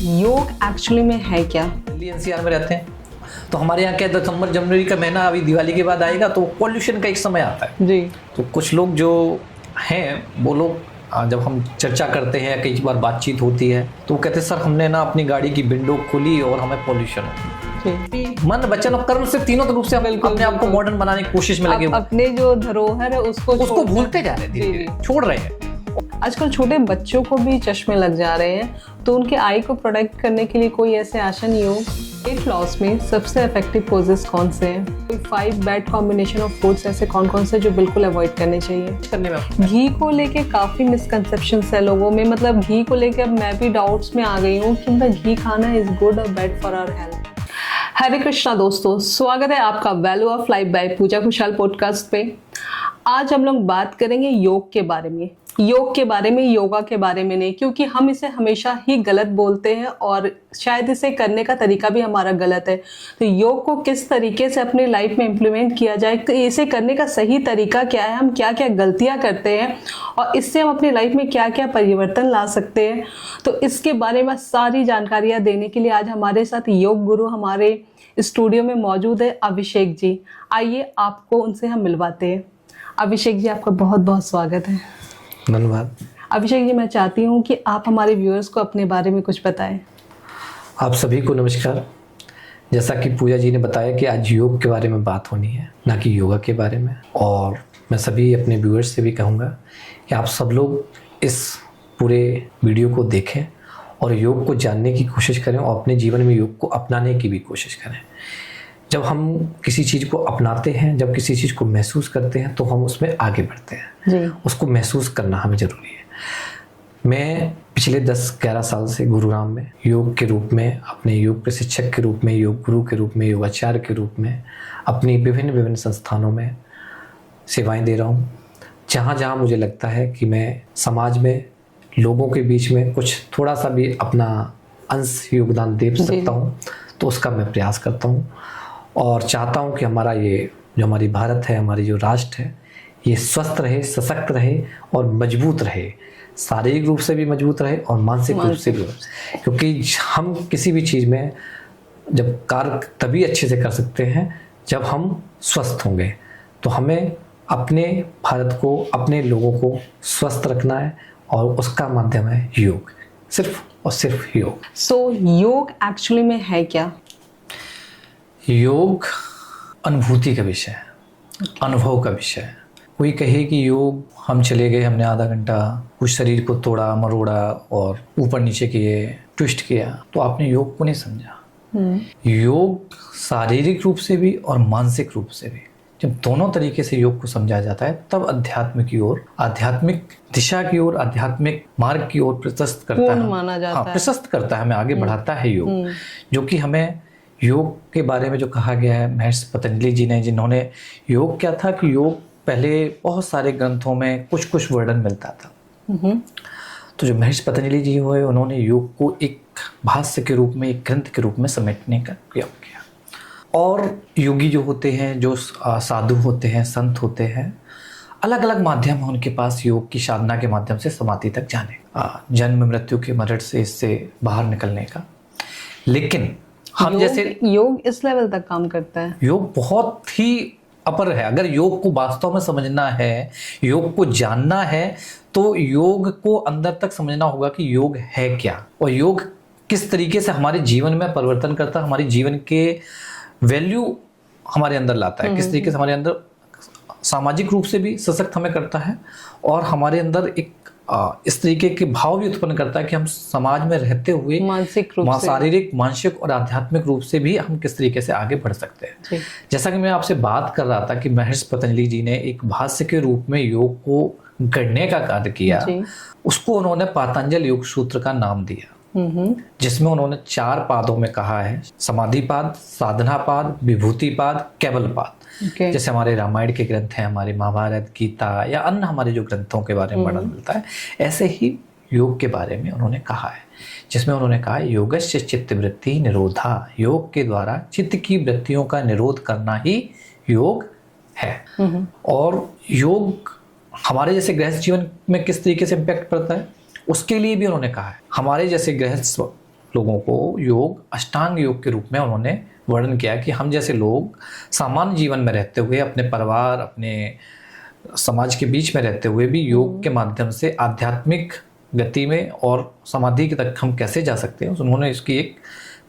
योग एक्चुअली में है क्या? दिल्ली एनसीआर में रहते हैं तो हमारे यहाँ क्या दिसंबर जनवरी का महीना अभी दिवाली के बाद आएगा तो पॉल्यूशन का एक समय आता है जी। तो कुछ लोग जो हैं वो लोग जब हम चर्चा करते हैं कई बार बातचीत होती है तो वो कहते हैं सर हमने ना अपनी गाड़ी की विंडो खोली और हमें पॉल्यूशन हो। मन वचन और कर्म से तीनों रूप से हम अपने आप को मॉडर्न बनाने की कोशिश में लगे हुए अपने जो धरोहर है उसको भूलते जा रहे हैं, धीरे-धीरे छोड़ रहे हैं। आजकल छोटे बच्चों को भी चश्मे लग जा रहे हैं तो उनके आई को प्रोटेक्ट करने के लिए कोई ऐसे आसन योग वेट लॉस में सबसे इफेक्टिव पोजेस कौन से हैं? कोई 5 बैड कॉम्बिनेशन ऑफ फूड्स ऐसे कौन कौन से जो बिल्कुल अवॉइड करने चाहिए? करने में घी को लेके काफी मिसकंसेप्शंस है लोगों में, मतलब घी को लेके अब मैं भी डाउट्स में आ गई हूँ कि मतलब घी खाना इज गुड और बैड फॉर आवर हेल्थ। हरे कृष्णा दोस्तों, स्वागत है आपका वैल्यू ऑफ लाइफ बाय पूजा खुशहाल पॉडकास्ट पे। आज हम लोग बात करेंगे योग के बारे में, योगा के बारे में नहीं, क्योंकि हम इसे हमेशा ही गलत बोलते हैं और शायद इसे करने का तरीका भी हमारा गलत है। तो योग को किस तरीके से अपनी लाइफ में इम्प्लीमेंट किया जाए, तो इसे करने का सही तरीका क्या है, हम क्या क्या गलतियां करते हैं और इससे हम अपनी लाइफ में क्या क्या परिवर्तन ला सकते हैं, तो इसके बारे में सारी जानकारियां देने के लिए आज हमारे साथ योग गुरु हमारे स्टूडियो में मौजूद है अभिषेक जी। आइए आपको उनसे हम मिलवाते हैं। अभिषेक जी, आपका बहुत बहुत स्वागत है। धन्यवाद। अभिषेक जी, मैं चाहती हूँ कि आप हमारे व्यूअर्स को अपने बारे में कुछ बताएं। आप सभी को नमस्कार। जैसा कि पूजा जी ने बताया कि आज योग के बारे में बात होनी है, ना कि योगा के बारे में, और मैं सभी अपने व्यूअर्स से भी कहूँगा कि आप सब लोग इस पूरे वीडियो को देखें और योग को जानने की कोशिश करें और अपने जीवन में योग को अपनाने की भी कोशिश करें। जब हम किसी चीज़ को अपनाते हैं, जब किसी चीज़ को महसूस करते हैं तो हम उसमें आगे बढ़ते हैं जी। उसको महसूस करना हमें ज़रूरी है। मैं पिछले 10-11 साल से गुरुग्राम में योग के रूप में, अपने योग प्रशिक्षक के रूप में, योग गुरु के रूप में, योगाचार्य के रूप में अपनी विभिन्न संस्थानों में सेवाएं दे रहा हूँ। जहाँ जहाँ मुझे लगता है कि मैं समाज में लोगों के बीच में कुछ थोड़ा सा भी अपना अंश योगदान दे सकता हूँ तो उसका मैं प्रयास करता हूँ और चाहता हूँ कि हमारा ये जो हमारी भारत है, हमारी जो राष्ट्र है, ये स्वस्थ रहे, सशक्त रहे और मजबूत रहे, शारीरिक रूप से भी मजबूत रहे और मानसिक रूप से भी। क्योंकि हम किसी भी चीज़ में जब कार्य तभी अच्छे से कर सकते हैं जब हम स्वस्थ होंगे। तो हमें अपने भारत को, अपने लोगों को स्वस्थ रखना है और उसका माध्यम है योग, सिर्फ और सिर्फ योग। सो योग एक्चुअली में है क्या? योग अनुभूति का विषय है, अनुभव का विषय है। कोई कहे कि योग हम चले गए, हमने आधा घंटा कुछ शरीर को तोड़ा मरोड़ा और ऊपर नीचे किए, ट्विस्ट किया, तो आपने योग को नहीं समझा। योग शारीरिक रूप से भी और मानसिक रूप से भी, जब दोनों तरीके से योग को समझा जाता है तब अध्यात्म की ओर, आध्यात्मिक दिशा की ओर, आध्यात्मिक मार्ग की ओर प्रशस्त करता है, माना जाता है। प्रशस्त करता है, हमें आगे बढ़ाता है योग। जो कि हमें योग के बारे में जो कहा गया है महर्षि पतंजलि जी ने, जिन्होंने योग क्या था कि योग पहले बहुत सारे ग्रंथों में कुछ कुछ वर्णन मिलता था। तो जो महर्षि पतंजलि जी हुए, उन्होंने योग को एक भाष्य के रूप में, एक ग्रंथ के रूप में समेटने का प्रयास किया। और योगी जो होते हैं, जो साधु होते हैं, संत होते हैं, अलग अलग माध्यम है उनके पास योग की साधना के माध्यम से समाधि तक जाने, जन्म मृत्यु के मरड़ से इससे बाहर निकलने का। लेकिन हम जैसे योग इस लेवल तक काम करता है। योग बहुत ही अपर है। अगर योग को वास्तव में समझना है, योग को जानना है, तो योग को अंदर तक समझना होगा कि योग है क्या और योग किस तरीके से हमारे जीवन में परिवर्तन करता है, हमारे जीवन के वैल्यू हमारे अंदर लाता है, किस तरीके से हमारे अंदर सामाजिक रूप से भी सशक्त हमें करता है और हमारे अंदर एक इस तरीके के भाव भी उत्पन्न करता है कि हम समाज में रहते हुए मानसिक रूप से, शारीरिक, मानसिक और आध्यात्मिक रूप से भी हम किस तरीके से आगे बढ़ सकते हैं। जैसा कि मैं आपसे बात कर रहा था कि महर्षि पतंजलि जी ने एक भाष्य के रूप में योग को गढ़ने का कार्य किया, उसको उन्होंने पातंजल योग सूत्र का नाम दिया, जिसमें उन्होंने 4 पादों में कहा है, समाधिपाद, साधनापाद, विभूतिपाद, केवलपाद। जैसे हमारे रामायण के ग्रंथ हैं, हमारे महाभारत, गीता या अन्य हमारे जो ग्रंथों के बारे में वर्णन मिलता है, ऐसे ही योग के बारे में उन्होंने कहा है, जिसमें उन्होंने कहा योगस्य चित्तवृत्ति निरोधा, योग के द्वारा चित्त की वृत्तियों का निरोध करना ही योग है। और योग हमारे जैसे गृहस्थ जीवन में किस तरीके से इम्पैक्ट पड़ता है उसके लिए भी उन्होंने कहा है। हमारे जैसे गृहस्थ लोगों को योग अष्टांग योग के रूप में उन्होंने वर्णन किया कि हम जैसे लोग सामान्य जीवन में रहते हुए अपने परिवार, अपने समाज के बीच में रहते हुए भी योग के माध्यम से आध्यात्मिक गति में और समाधि तक हम कैसे जा सकते हैं, उन्होंने इसकी एक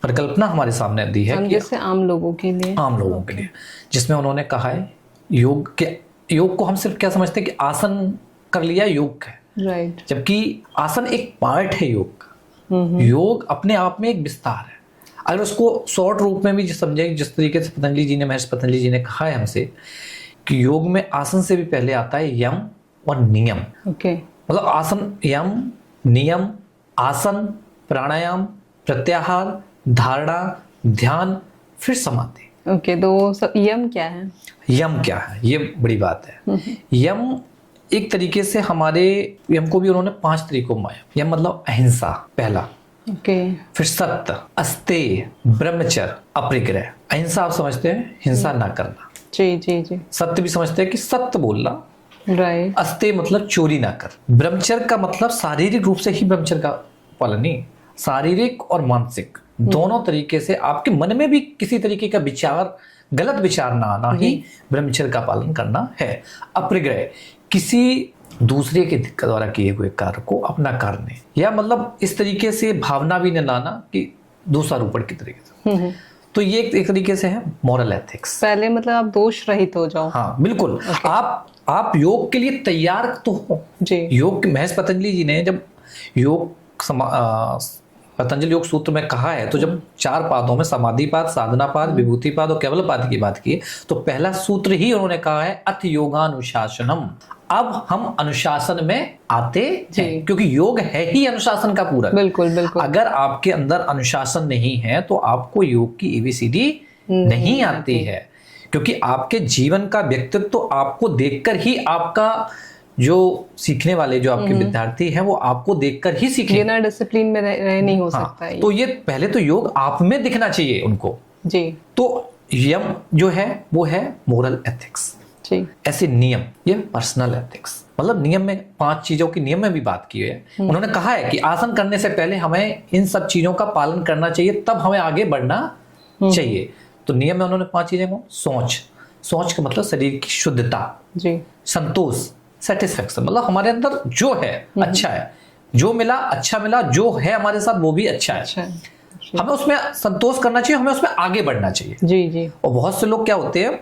परिकल्पना हमारे सामने दी है कि जैसे आम लोगों के लिए, जिसमें उन्होंने कहा है योग को हम सिर्फ क्या समझते हैं कि आसन कर लिया योग है, राइट, जबकि आसन एक पार्ट है योग का। योग अपने आप में एक विस्तार है। अगर उसको शॉर्ट रूप में भी समझे, जिस तरीके से महर्षि पतंजलि जी ने कहा है हमसे कि योग में आसन से भी पहले आता है यम और नियम। मतलब आसन, यम, नियम, आसन, प्राणायाम, प्रत्याहार, धारणा, ध्यान, फिर समाधि। तो यम क्या है? यम क्या है, ये बड़ी बात है। यम एक तरीके से हमारे यम को भी उन्होंने 5 तरीकों में माया। यम मतलब अहिंसा पहला, फिर सत्य, अस्तेय, ब्रह्मचर्य, अपरिग्रह। अहिंसा आप समझते हैं, हिंसा ना करना। जी। सत्य भी समझते हैं कि सत्य बोलना, राइट। अस्तेय मतलब चोरी ना कर। ब्रह्मचर्य का मतलब शारीरिक रूप से ही ब्रह्मचर्य का पालन नहीं, शारीरिक और मानसिक दोनों तरीके से आपके मन में भी किसी तरीके का विचार, गलत विचार ना आना ही ब्रह्मचर्य का पालन करना है। अपरिग्रह, किसी दूसरे के द्वारा किए हुए कार्य को अपना करने, या मतलब इस तरीके से भावना भी न लाना कि दूसरा ऊपर की तरीके से। तो ये एक तरीके से है मॉरल एथिक्स। पहले मतलब आप दोष रहित हो जाओ। हाँ बिल्कुल। आप योग के लिए तैयार तो हो जी। योग महर्षि पतंजलि जी ने जब पतंजलि योग सूत्र में कहा है, तो जब 4 पादों में समाधि पाद, साधना पाद, विभूति पाद और केवल पाद की बात की, तो पहला सूत्र ही उन्होंने कहा है अथ योगानुशासनम। अब हम अनुशासन में आते हैं, क्योंकि योग है ही अनुशासन का पूरा। बिल्कुल। अगर आपके अंदर अनुशासन नहीं है तो आपको योग की ABCD नहीं आती है, क्योंकि आपके जीवन का व्यक्तित्व तो आपको देखकर ही, आपका जो सीखने वाले जो आपके विद्यार्थी हैं वो आपको देखकर ही सीखेंगे। बिना डिसिप्लिन में रह नहीं हो सकता है। तो ये पहले तो योग आप में दिखना चाहिए उनको जी। तो यम जो है वो है मोरल एथिक्स जी। ऐसे नियम, ये पर्सनल एथिक्स। मतलब नियम में 5 चीजों की नियम में भी बात की है। उन्होंने कहा है कि आसन करने से पहले हमें इन सब चीजों का पालन करना चाहिए, तब हमें आगे बढ़ना चाहिए। तो नियम में उन्होंने 5 चीजें को, सोच का मतलब शरीर की शुद्धता जी, संतोष, सेटिस्फेक्शन, मतलब हमारे अंदर जो है अच्छा है, जो मिला अच्छा मिला, जो है हमारे साथ वो भी अच्छा है। हमें उसमें संतोष करना चाहिए, हमें उसमें आगे बढ़ना चाहिए जी। और बहुत से लोग क्या होते हैं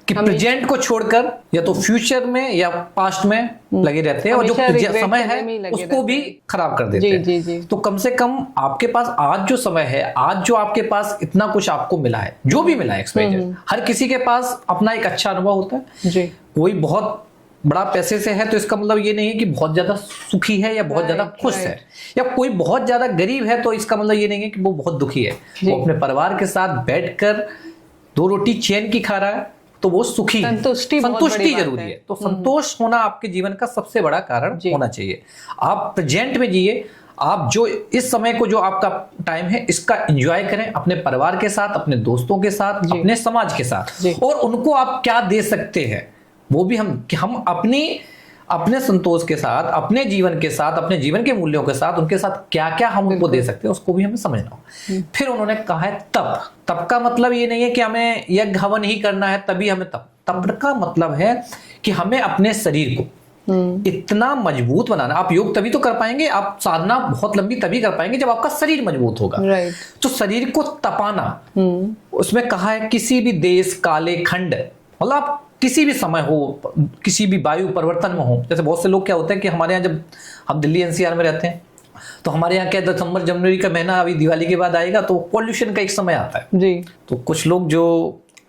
कि प्रेजेंट को छोड़कर या तो फ्यूचर में या पास्ट में लगे रहते हैं, और जो समय है उसको भी खराब कर देते हैं। जी। तो कम से कम आपके पास आज जो समय है, आज जो आपके पास इतना कुछ आपको मिला है, जो भी मिला है, हर किसी के पास अपना एक अच्छा अनुभव होता है जी। कोई बहुत बड़ा पैसे से है तो इसका मतलब ये नहीं है कि बहुत ज्यादा सुखी है या बहुत ज्यादा खुश है, या कोई बहुत ज्यादा गरीब है तो इसका मतलब ये नहीं है कि वो बहुत दुखी है। वो अपने परिवार के साथ बैठकर 2 रोटी चैन की खा रहा है तो वो सुखी है। संतुष्टि जरूरी है। तो संतोष होना आपके जीवन का सबसे बड़ा कारण होना चाहिए। आप प्रेजेंट में जिए, आप जो इस समय को, जो आपका टाइम है, इसका एंजॉय करें अपने परिवार के साथ, अपने दोस्तों के साथ, अपने समाज के साथ, और उनको आप क्या दे सकते हैं वो भी हम अपने संतोष के साथ, अपने जीवन के साथ, अपने जीवन के मूल्यों के साथ, उनके साथ क्या क्या हम उनको दे सकते हैं उसको भी हमें समझना हो। फिर उन्होंने कहा है तप का मतलब ये नहीं है कि हमें यज्ञ हवन ही करना है तभी हमें तप का मतलब है कि हमें अपने शरीर को इतना मजबूत बनाना। आप योग तभी तो कर पाएंगे, आप साधना बहुत लंबी तभी कर पाएंगे जब आपका शरीर मजबूत होगा। तो शरीर को तपाना, उसमें कहा है किसी भी देश, काले खंड, मतलब आप किसी भी समय हो, किसी भी वायु परिवर्तन में हो। जैसे बहुत से लोग क्या होते हैं कि हमारे यहाँ, जब हम दिल्ली NCR में रहते हैं तो हमारे यहाँ क्या दिसंबर जनवरी का महीना अभी दिवाली के बाद आएगा तो पॉल्यूशन का एक समय आता है जी। तो कुछ लोग जो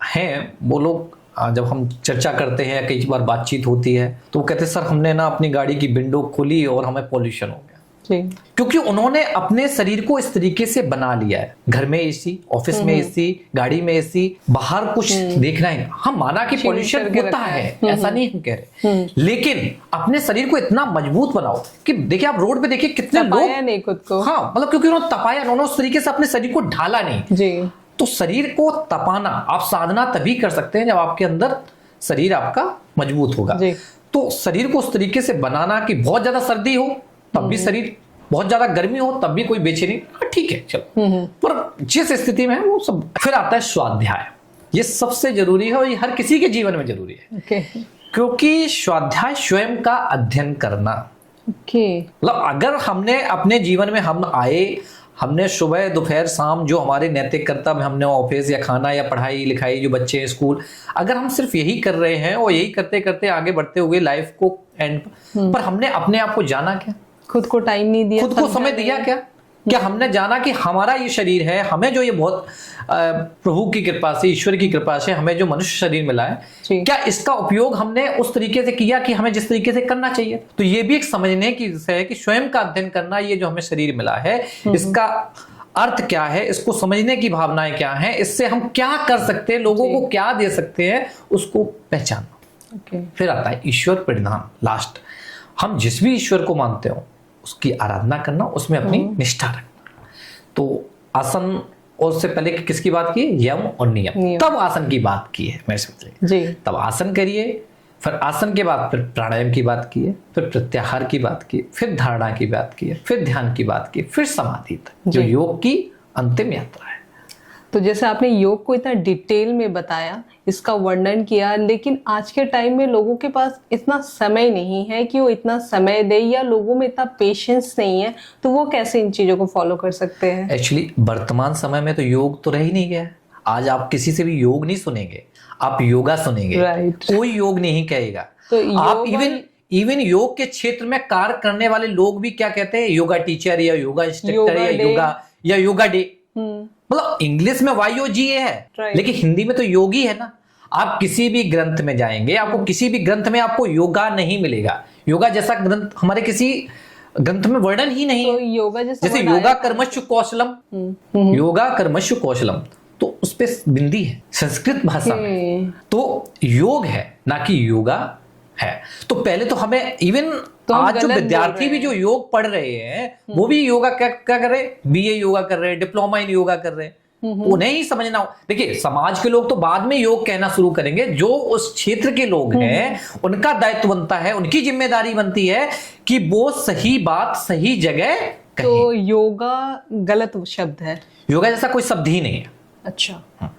हैं वो लोग जब हम चर्चा करते हैं, कई बार बातचीत होती है, तो वो कहते हैं सर हमने ना अपनी गाड़ी की विंडो खोली और हमें पॉल्यूशन हो गया जी। क्योंकि उन्होंने अपने शरीर को इस तरीके से बना लिया है। घर में AC, ऑफिस में AC, गाड़ी में AC, बाहर कुछ देखना है। हम माना कि पॉल्यूशन होता है, ऐसा नहीं हम कह रहे, लेकिन अपने शरीर को इतना मजबूत बनाओ कि देखिए आप रोड पे देखिए कितने लोग नहीं खुद को, हाँ मतलब क्योंकि उन्होंने तपाया, उन्होंने उस तरीके से अपने शरीर को ढाला नहीं जी। तो शरीर को तपाना, आप साधना तभी कर सकते हैं जब आपके अंदर शरीर आपका मजबूत होगा। तो शरीर को उस तरीके से बनाना कि बहुत ज्यादा सर्दी हो तब भी शरीर बहुत ज्यादा गर्मी हो तब भी कोई बेचैनी, हाँ, ठीक है चलो, पर जिस स्थिति में है वो सब। फिर आता है स्वाध्याय, ये सबसे जरूरी है और ये हर किसी के जीवन में जरूरी है। क्योंकि स्वाध्याय स्वयं का अध्ययन करना, मतलब अगर हमने अपने जीवन में हम आए, हमने सुबह दोपहर शाम जो हमारे नैतिक कर्तव्य, हमने ऑफिस या खाना या पढ़ाई लिखाई, जो बच्चे स्कूल, अगर हम सिर्फ यही कर रहे हैं और यही करते करते आगे बढ़ते हुए लाइफ को एंड पर हमने अपने आप को जाना क्या, खुद को टाइम नहीं दिया, खुद को समय दिया क्या हमने जाना कि हमारा ये शरीर है, हमें जो ये बहुत प्रभु की कृपा से, ईश्वर की कृपा से हमें जो मनुष्य शरीर मिला है, क्या इसका उपयोग हमने उस तरीके से किया कि हमें जिस तरीके से करना चाहिए। तो ये भी एक समझने की विषय है कि स्वयं का अध्ययन करना, ये जो हमें शरीर मिला है इसका अर्थ क्या है, इसको समझने की भावनाएं क्या हैं, इससे हम क्या कर सकते हैं, लोगों को क्या दे सकते हैं, उसको पहचानना। फिर आता है ईश्वर परिधान, लास्ट। हम जिस भी ईश्वर को मानते हो उसकी आराधना करना, उसमें अपनी निष्ठा रखना। तो आसन, और उससे पहले किसकी बात की, यम और नियम, तब आसन की बात की है मेरे से। तब आसन करिए, फिर आसन के बाद फिर प्राणायाम की बात की है, फिर प्रत्याहार की बात की, फिर धारणा की बात की है, फिर ध्यान की बात की, फिर समाधि तक, जो योग की अंतिम यात्रा है। तो जैसे आपने योग को इतना डिटेल में बताया, इसका वर्णन किया, लेकिन आज के टाइम में लोगों के पास इतना समय नहीं है कि वो इतना समय दे, या लोगों में इतना पेशेंस नहीं है, तो वो कैसे इन चीजों को फॉलो कर सकते हैं? एक्चुअली वर्तमान समय में तो योग तो रह ही नहीं गया है। आज आप किसी से भी योग नहीं सुनेंगे, आप योगा सुनेंगे, कोई योग नहीं कहेगा। तो आप इवन योग के क्षेत्र में कार्य करने वाले लोग भी क्या कहते हैं, योगा टीचर या योगा इंस्ट्रक्टर या योगा डे, मतलब इंग्लिश में YOGA है, लेकिन हिंदी में तो योगी है ना। आप किसी भी ग्रंथ में जाएंगे, आपको किसी भी ग्रंथ में आपको योगा नहीं मिलेगा, योगा जैसा ग्रंथ हमारे किसी ग्रंथ में वर्णन ही नहीं। तो योगा जैसे योगा कर्मशु कौशलम, योगा कर्मशु कौशलम, तो उस पे बिंदी है संस्कृत भाषा में, तो योग है ना कि योगा है। तो पहले तो हमें इवन तो आज जो विद्यार्थी भी जो योग पढ़ रहे हैं वो भी योगा क्या कर रहे हैं, BA योगा कर रहे हैं, डिप्लोमा इन योगा कर रहे हैं, उन्हें ही समझना हो। देखिए समाज के लोग तो बाद में योग कहना शुरू करेंगे, जो उस क्षेत्र के लोग हैं उनका दायित्व बनता है, उनकी जिम्मेदारी बनती है कि वो सही बात सही जगह कहें। तो योगा गलत शब्द है, योगा जैसा कोई शब्द ही नहीं है। अच्छा,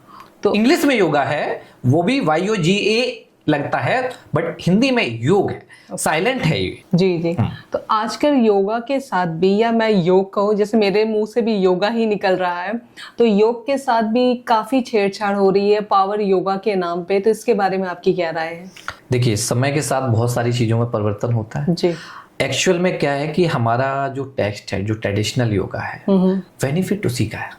तो इंग्लिश में योगा है, वो भी YOGA लगता है, बट हिंदी में योग है, साइलेंट है ये। जी। तो आजकल योगा के साथ भी, या मैं योग कहूँ, जैसे मेरे मुंह से भी योगा ही निकल रहा है, तो योग के साथ भी काफी छेड़छाड़ हो रही है पावर योगा के नाम पे, तो इसके बारे में आपकी क्या राय है? देखिए समय के साथ बहुत सारी चीजों में परिवर्तन होता है जी। एक्चुअल में क्या है कि हमारा जो टेक्स्ट है, जो ट्रेडिशनल योगा है, बेनिफिट उसी का है।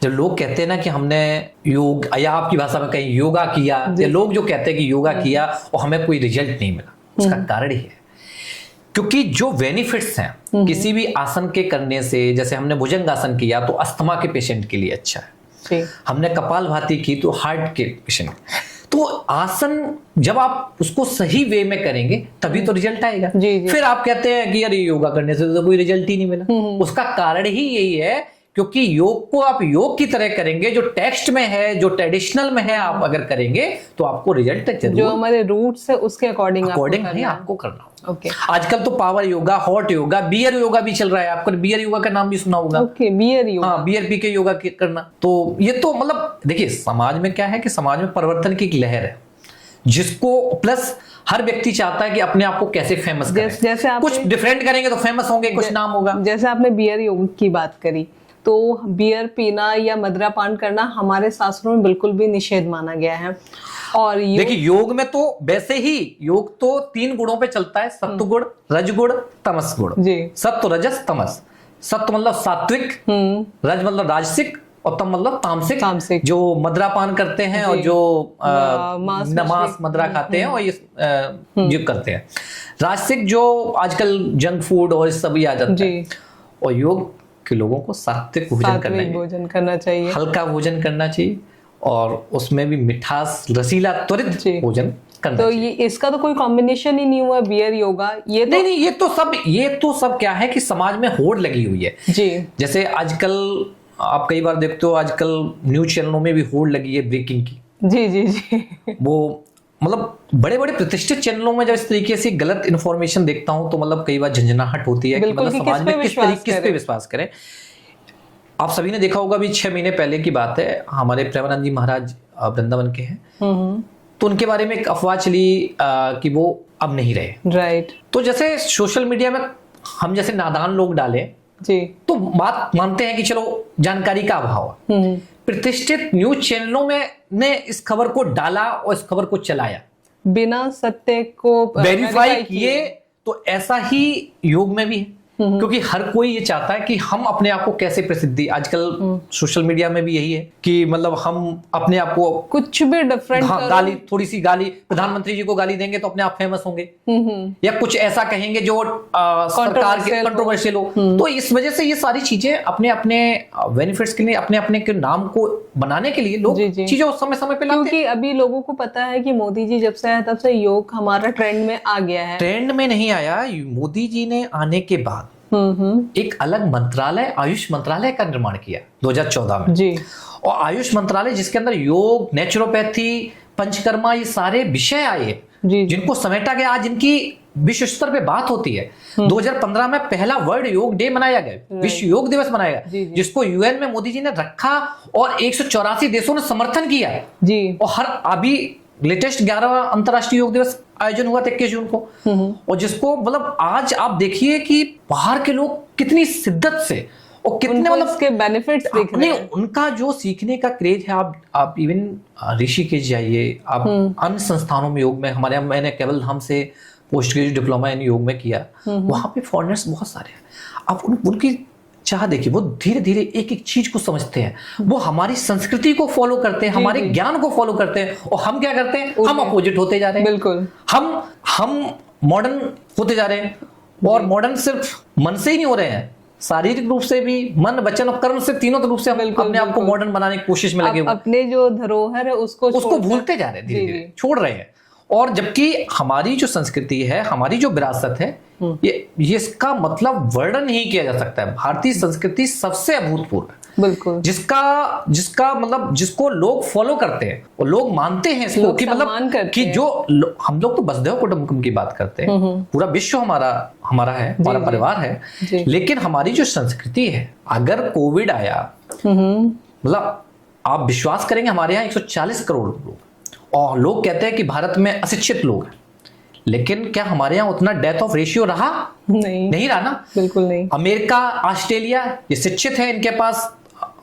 जब लोग कहते हैं ना कि हमने योग, या आपकी भाषा में कहीं योगा किया, या लोग जो कहते हैं कि योगा किया और हमें कोई रिजल्ट नहीं मिला, उसका कारण ही है क्योंकि जो बेनिफिट्स हैं किसी भी आसन के करने से, जैसे हमने भुजंग आसन किया तो अस्थमा के पेशेंट के लिए अच्छा है, हमने कपालभाति की तो हार्ट के पेशेंट, तो आसन जब आप उसको सही वे में करेंगे तभी तो रिजल्ट आएगा। फिर आप कहते हैं कि यार योगा करने से तो कोई रिजल्ट ही नहीं मिला, उसका कारण ही यही है क्योंकि योग को आप योग की तरह करेंगे, जो टेक्स्ट में है, जो ट्रेडिशनल में है, आप अगर करेंगे तो आपको रिजल्ट जरूर, जो हमारे रूट्स है उसके अकॉर्डिंग आपको करना होगा। आजकल तो power yoga, hot yoga, beer yoga भी चल रहा है, आपको बियर योगा का नाम भी सुना होगा। बियर योगा, हाँ, बियर पी के योगा करना। तो ये तो मतलब देखिए समाज में क्या है कि समाज में परिवर्तन की एक लहर है, जिसको प्लस हर व्यक्ति चाहता है कि अपने आप को कैसे फेमस करें। जैसे आप कुछ डिफरेंट करेंगे तो फेमस होंगे, कुछ नाम होगा। जैसे आपने बियर योग की बात करी, तो बियर पीना या मदिरापान करना हमारे शास्त्रों में बिल्कुल भी निषेध माना गया है। और देखिए योग में तो वैसे ही योग तो 3 गुणों पे चलता है, सत्व गुण, रज गुण, तमस गुण। सत्व, रजस, तमस। सत्व मतलब सात्विक, रज मतलब राजसिक, और तम मतलब तामसिक। जो मदिरापान करते हैं और जो मांस मदिरा खाते हैं और ये जो करते हैं। राजसिक जो आजकल जंक फूड और सब आ जाता है, और योग के लोगों को सात्विक भोजन करना चाहिए, हल्का भोजन करना चाहिए, और उसमें भी मिठास, रसीला, त्वरित भोजन करना चाहिए। ये इसका तो कोई कॉम्बिनेशन ही नहीं हुआ बियर योगा, ये तो नहीं, ये तो सब क्या है कि समाज में होड़ लगी हुई है जी। जैसे आजकल आप कई बार देखते हो, आजकल न्यूज चैनलों में भी होड़ लगी है ब्रेकिंग की। जी। वो मतलब बड़े बड़े प्रतिष्ठित चैनलों में जब इस तरीके से गलत इन्फॉर्मेशन देखता हूं तो मतलब कई बार झंझनाहट होती है कि बिल्कुल, मतलब कि समाज में किस पे करें। विश्वास करें। आप सभी ने देखा होगा, अभी 6 महीने पहले की बात है, हमारे प्रेमानंद जी महाराज वृंदावन के हैं, तो उनके बारे में एक अफवाह चली कि वो अब नहीं रहे। राइट। तो जैसे सोशल मीडिया में हम जैसे नादान लोग डाले जी, तो बात मानते हैं कि चलो जानकारी का अभाव है। प्रतिष्ठित न्यूज चैनलों में ने इस खबर को डाला और इस खबर को चलाया बिना सत्य को वेरीफाई किए। तो ऐसा ही योग में भी है, क्योंकि हर कोई ये चाहता है कि हम अपने आप को कैसे प्रसिद्धि, आजकल सोशल मीडिया में भी यही है कि मतलब हम अपने आप को कुछ भी डिफरेंट गाली, थोड़ी सी गाली, प्रधानमंत्री जी को गाली देंगे तो अपने आप फेमस होंगे, या कुछ ऐसा कहेंगे जो सरकार के कंट्रोवर्शियल हो। तो इस वजह से ये सारी चीजें अपने अपने बेनिफिट्स के लिए, अपने अपने के नाम को बनाने के लिए लोग चीजों समय समय पे लाते हैं। क्योंकि अभी लोगों को पता है कि मोदी जी जब से आया तब से योग हमारा ट्रेंड में आ गया है। ट्रेंड में नहीं आया, मोदी जी ने आने के बाद एक अलग मंत्रालय, आयुष मंत्रालय का निर्माण किया 2014 में जी। और आयुष मंत्रालय जिसके अंदर योग, नेचुरोपैथी, पंचकर्मा, ये सारे विषय आए जिनको समेटा गया, आज इनकी विश्व स्तर पे बात होती है। 2015 में पहला वर्ल्ड योग डे मनाया गया, विश्व योग दिवस मनाया गया, जिसको यूएन में मोदी जी ने रखा और 184 देशों ने समर्थन किया जी। और हर अभी लेटेस्ट 11वां अंतर्राष्ट्रीय योग दिवस आयोजन हुआ था 21 जून को, और जिसको मतलब आज आप देखिए कि बाहर के लोग कितनी शिद्दत से और कितने मतलब इसके बेनिफिट्स देख रहे हैं। उनका जो सीखने का क्रेज है, आप इवन ऋषिकेश जाइए, आप अन्य संस्थानों में योग में, हमारे यहाँ मैंने केवल हमसे पोस्ट ग्रेजुएट डिप्लोमा इन योग में किया, वहां पे फॉरेनर्स बहुत सारे हैं। आप उनकी चाह देखिए, वो धीरे धीरे एक एक चीज को समझते हैं, वो हमारी संस्कृति को फॉलो करते हैं, हमारे ज्ञान को फॉलो करते हैं, और हम क्या करते हैं, हम अपोजिट होते जा रहे हैं। बिल्कुल, हम मॉडर्न होते जा रहे हैं, और मॉडर्न सिर्फ मन से ही नहीं हो रहे हैं, शारीरिक रूप से भी, मन, वचन और कर्म से, तीनों रूप से हम अपने आप को मॉडर्न बनाने की कोशिश में लगे हुए, अपने जो धरोहर है उसको भूलते जा रहे हैं, धीरे धीरे छोड़ रहे हैं। और जबकि हमारी जो संस्कृति है, हमारी जो विरासत है, ये इसका मतलब वर्णन नहीं किया जा सकता है। भारतीय संस्कृति सबसे अभूतपूर्व है, बिल्कुल, जिसका मतलब जिसको लोग फॉलो करते हैं और लोग मानते हैं इसको, कि मतलब कि जो हम लोग तो वसुधैव कुटुंबकम की बात करते हैं, पूरा विश्व हमारा है, हमारा परिवार है, लेकिन हमारी जो संस्कृति है, अगर कोविड आया, मतलब आप विश्वास करेंगे, हमारे यहाँ 140 करोड़ लोग, और लोग कहते हैं कि भारत में अशिक्षित लोग हैं, लेकिन क्या हमारे यहाँ उतना डेथ ऑफ रेशियो रहा? नहीं रहा ना, बिल्कुल नहीं। अमेरिका, ऑस्ट्रेलिया, ये शिक्षित है, इनके पास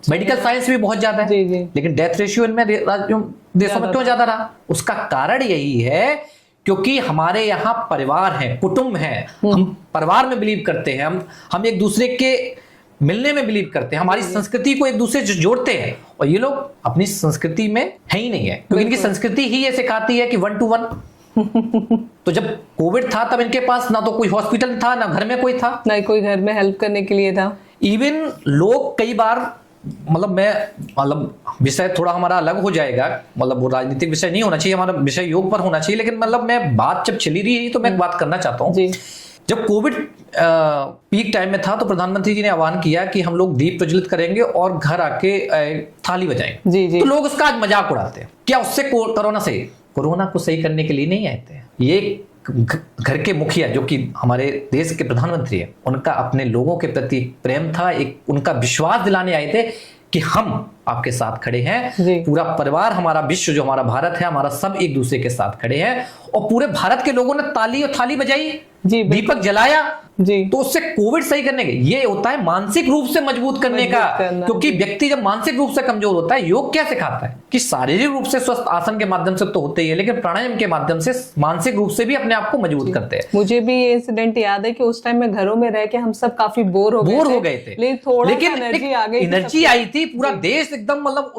मेडिकल साइंस भी बहुत ज्यादा है, लेकिन डेथ रेशियो इनमें देशों में क्यों ज्यादा रहा? उसका कारण यही है क्योंकि हमारे यहाँ परिवार है, कुटुंब है, हम परिवार में बिलीव करते हैं, हम एक दूसरे के मिलने में बिलीव करते हैं, हमारी संस्कृति को एक दूसरे से जोड़ते हैं, और ये लोग अपनी संस्कृति में है ही नहीं है, क्योंकि इनकी संस्कृति ही ये सिखाती है कि 1 to 1। तो जब कोविड था तब इनके पास ना तो कोई हॉस्पिटल था, ना घर में कोई था, ना कोई घर में हेल्प करने के लिए था। इवन लोग कई बार, मतलब विषय थोड़ा हमारा अलग हो जाएगा, मतलब वो राजनीतिक विषय नहीं होना चाहिए, हमारा विषय योग पर होना चाहिए, लेकिन मतलब मैं बात जब चली रही है तो मैं बात करना चाहता हूँ। जब कोविड पीक टाइम में था तो प्रधानमंत्री जी ने आह्वान किया कि हम लोग दीप प्रज्वलित करेंगे और घर आके थाली बजाएंगे, तो लोग उसका आज मजाक उड़ाते हैं। क्या उससे कोरोना को सही करने के लिए नहीं आए थे? ये घर के मुखिया, जो कि हमारे देश के प्रधानमंत्री हैं, उनका अपने लोगों के प्रति प्रेम था, एक उनका विश्वास दिलाने आए थे कि हम आपके साथ खड़े हैं, पूरा परिवार, हमारा विश्व जो हमारा भारत है, हमारा सब एक दूसरे के साथ खड़े हैं, और पूरे भारत के लोगों ने ताली और थाली बजाई, दीपक जलाया, तो उससे कोविड सही करने के, ये होता है मानसिक रूप से मजबूत करने का, क्योंकि व्यक्ति जब मानसिक रूप से कमजोर होता है, योग क्या सिखाता है कि शारीरिक रूप से स्वस्थ आसन के माध्यम से तो होते ही है, लेकिन प्राणायाम के माध्यम से मानसिक रूप से भी अपने आप को मजबूत करते हैं। मुझे भी ये इंसिडेंट याद है कि उस टाइम में घरों में रह के हम सब काफी बोर हो गए थे, लेकिन एनर्जी आई थी, पूरा देश एकदम मतलब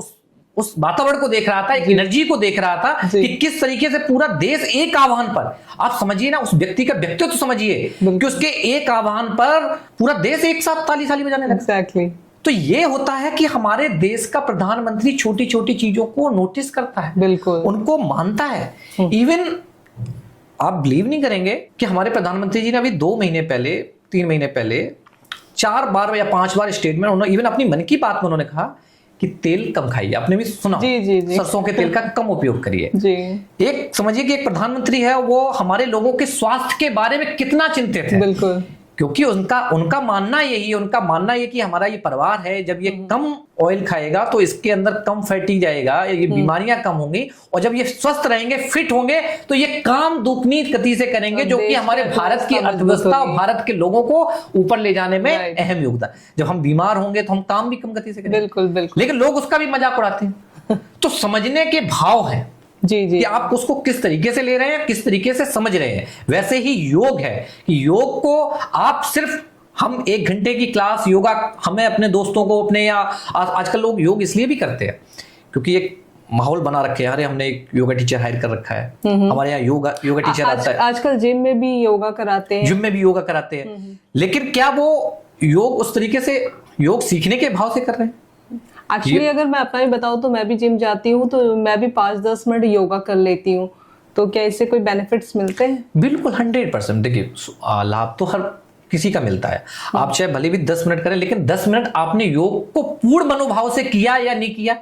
उस वातावरण को देख रहा था, एक एनर्जी को देख रहा था कि किस तरीके से पूरा देश एक आह्वान पर, आप समझिए ना, उस व्यक्ति का व्यक्तित्व तो समझिए कि उसके एक आह्वान पर पूरा देश एक साथ ताली बजाने लगा। एग्जैक्टली। तो ये होता है कि हमारे देश का प्रधानमंत्री छोटी छोटी चीजों को नोटिस करता है, बिल्कुल, उनको मानता है। इवन आप बिलीव नहीं करेंगे कि हमारे प्रधानमंत्री जी ने अभी 2 महीने पहले, 3 महीने पहले 4 बार या 5 बार स्टेटमेंट, इवन अपनी मन की बात में उन्होंने कहा कि तेल कम खाइए, आपने भी सुना, जी। सरसों के तेल का कम उपयोग करिए। जी। एक समझिए कि एक प्रधानमंत्री है, वो हमारे लोगों के स्वास्थ्य के बारे में कितना चिंतित है। बिल्कुल। क्योंकि उनका मानना यही है, उनका मानना ये कि हमारा ये परिवार है, जब ये कम ऑयल खाएगा तो इसके अंदर कम फैटी जाएगा, ये बीमारियां कम होंगी, और जब ये स्वस्थ रहेंगे, फिट होंगे, तो ये काम दुगनी गति से करेंगे, जो कि हमारे भारत की अर्थव्यवस्था और भारत के लोगों को ऊपर ले जाने में अहम योगदान। जब हम बीमार होंगे तो हम काम भी कम गति से करेंगे। बिल्कुल। लेकिन लोग उसका भी मजाक उड़ाते हैं। तो समझने के भाव है जी। कि आप उसको किस तरीके से ले रहे हैं, किस तरीके से समझ रहे हैं। वैसे ही योग है कि योग को आप सिर्फ हम 1 घंटे की क्लास योगा, हमें अपने दोस्तों को अपने, या आजकल लोग योग इसलिए भी करते हैं क्योंकि एक माहौल बना रखे हैं, अरे हमने एक योगा टीचर हायर कर रखा है, हमारे यहाँ योगा टीचर आता है। आजकल जिम में भी योगा कराते हैं, जिम में भी योगा कराते हैं। लेकिन क्या वो योग उस तरीके से योग सीखने के भाव से कर रहे हैं? एक्चुअली अगर मैं अपना ही बताऊं तो मैं भी जिम जाती हूँ, तो मैं भी 5-10 मिनट योगा कर लेती हूँ। तो क्या इससे कोई बेनिफिट्स मिलते हैं? बिल्कुल 100%। देखिए, लाभ तो हर किसी का मिलता है। आप चाहे भले भी 10 मिनट करें, लेकिन 10 मिनट आपने योग को पूर्ण मनोभाव से किया या नहीं किया,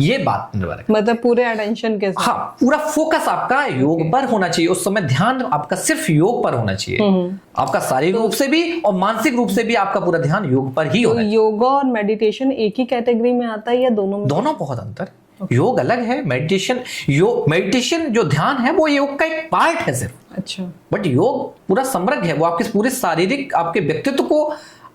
ये बात निर्भर है। मतलब पूरे अटेंशन के साथ। हाँ, पूरा फोकस आपका योग पर होना चाहिए। उस समय ध्यान आपका सिर्फ योग पर होना चाहिए। आपका शारीरिक रूप से भी और मानसिक रूप से भी आपका पूरा ध्यान योग पर ही होना चाहिए। योगा और मेडिटेशन एक ही कैटेगरी में आता है या दोनों में? दोनों बहुत अंतर। योग अलग है, मेडिटेशन जो ध्यान है वो योग का एक पार्ट है सिर्फ। अच्छा। बट योग पूरा समग्र है, वो आपके पूरे शारीरिक, आपके व्यक्तित्व को,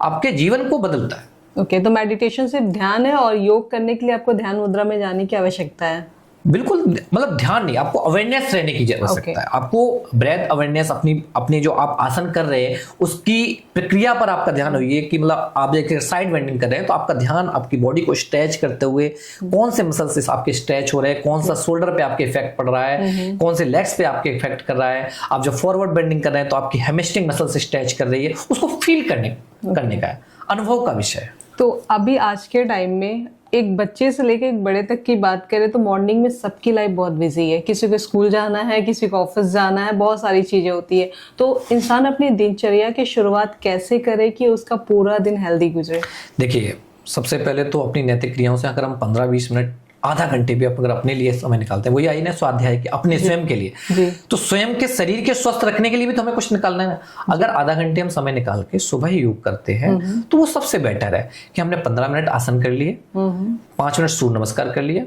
आपके जीवन को बदलता है। ओके, तो मेडिटेशन सिर्फ ध्यान है और योग करने के लिए आपको ध्यान मुद्रा में जाने की आवश्यकता है? बिल्कुल, मतलब ध्यान नहीं, आपको अवेयरनेस रहने की आवश्यकता है। आपको ब्रेथ अवेयरनेस, अपनी जो आप आसन कर रहे हैं उसकी प्रक्रिया पर आपका ध्यान होइए कि मतलब आप एक साइड बेंडिंग कर रहे हैं तो आपका ध्यान आपकी बॉडी को स्ट्रेच करते हुए कौन से मसल्स आपके स्ट्रेच हो रहे हैं, कौन सा शोल्डर पे आपके इफेक्ट पड़ रहा है, कौन से लेग्स पे आपके इफेक्ट कर रहा है। आप जब फॉरवर्ड बेंडिंग कर रहे हैं तो आपकी हैमस्ट्रिंग मसल से स्ट्रेच कर रही है, उसको फील करने का है, अनुभव का विषय है। तो अभी आज के टाइम में एक बच्चे से लेकर एक बड़े तक की बात करें तो मॉर्निंग में सबकी लाइफ बहुत बिजी है। किसी को स्कूल जाना है, किसी को ऑफिस जाना है, बहुत सारी चीजें होती है। तो इंसान अपनी दिनचर्या की शुरुआत कैसे करे कि उसका पूरा दिन हेल्दी गुजरे? देखिए, सबसे पहले तो अपनी नैतिक क्रियाओं से अगर हम 15-20 मिनट, आधा घंटे भी अगर अपने लिए समय निकालते हैं, वही आई ना स्वाध्याय कि अपने स्वयं के लिए, तो स्वयं के शरीर के स्वस्थ रखने के लिए भी तो हमें कुछ निकालना है ना। अगर आधा घंटे हम समय निकाल के सुबह ही योग करते हैं तो वो सबसे बेटर है कि हमने 15 मिनट आसन कर लिए, 5 मिनट सूर्य नमस्कार कर लिया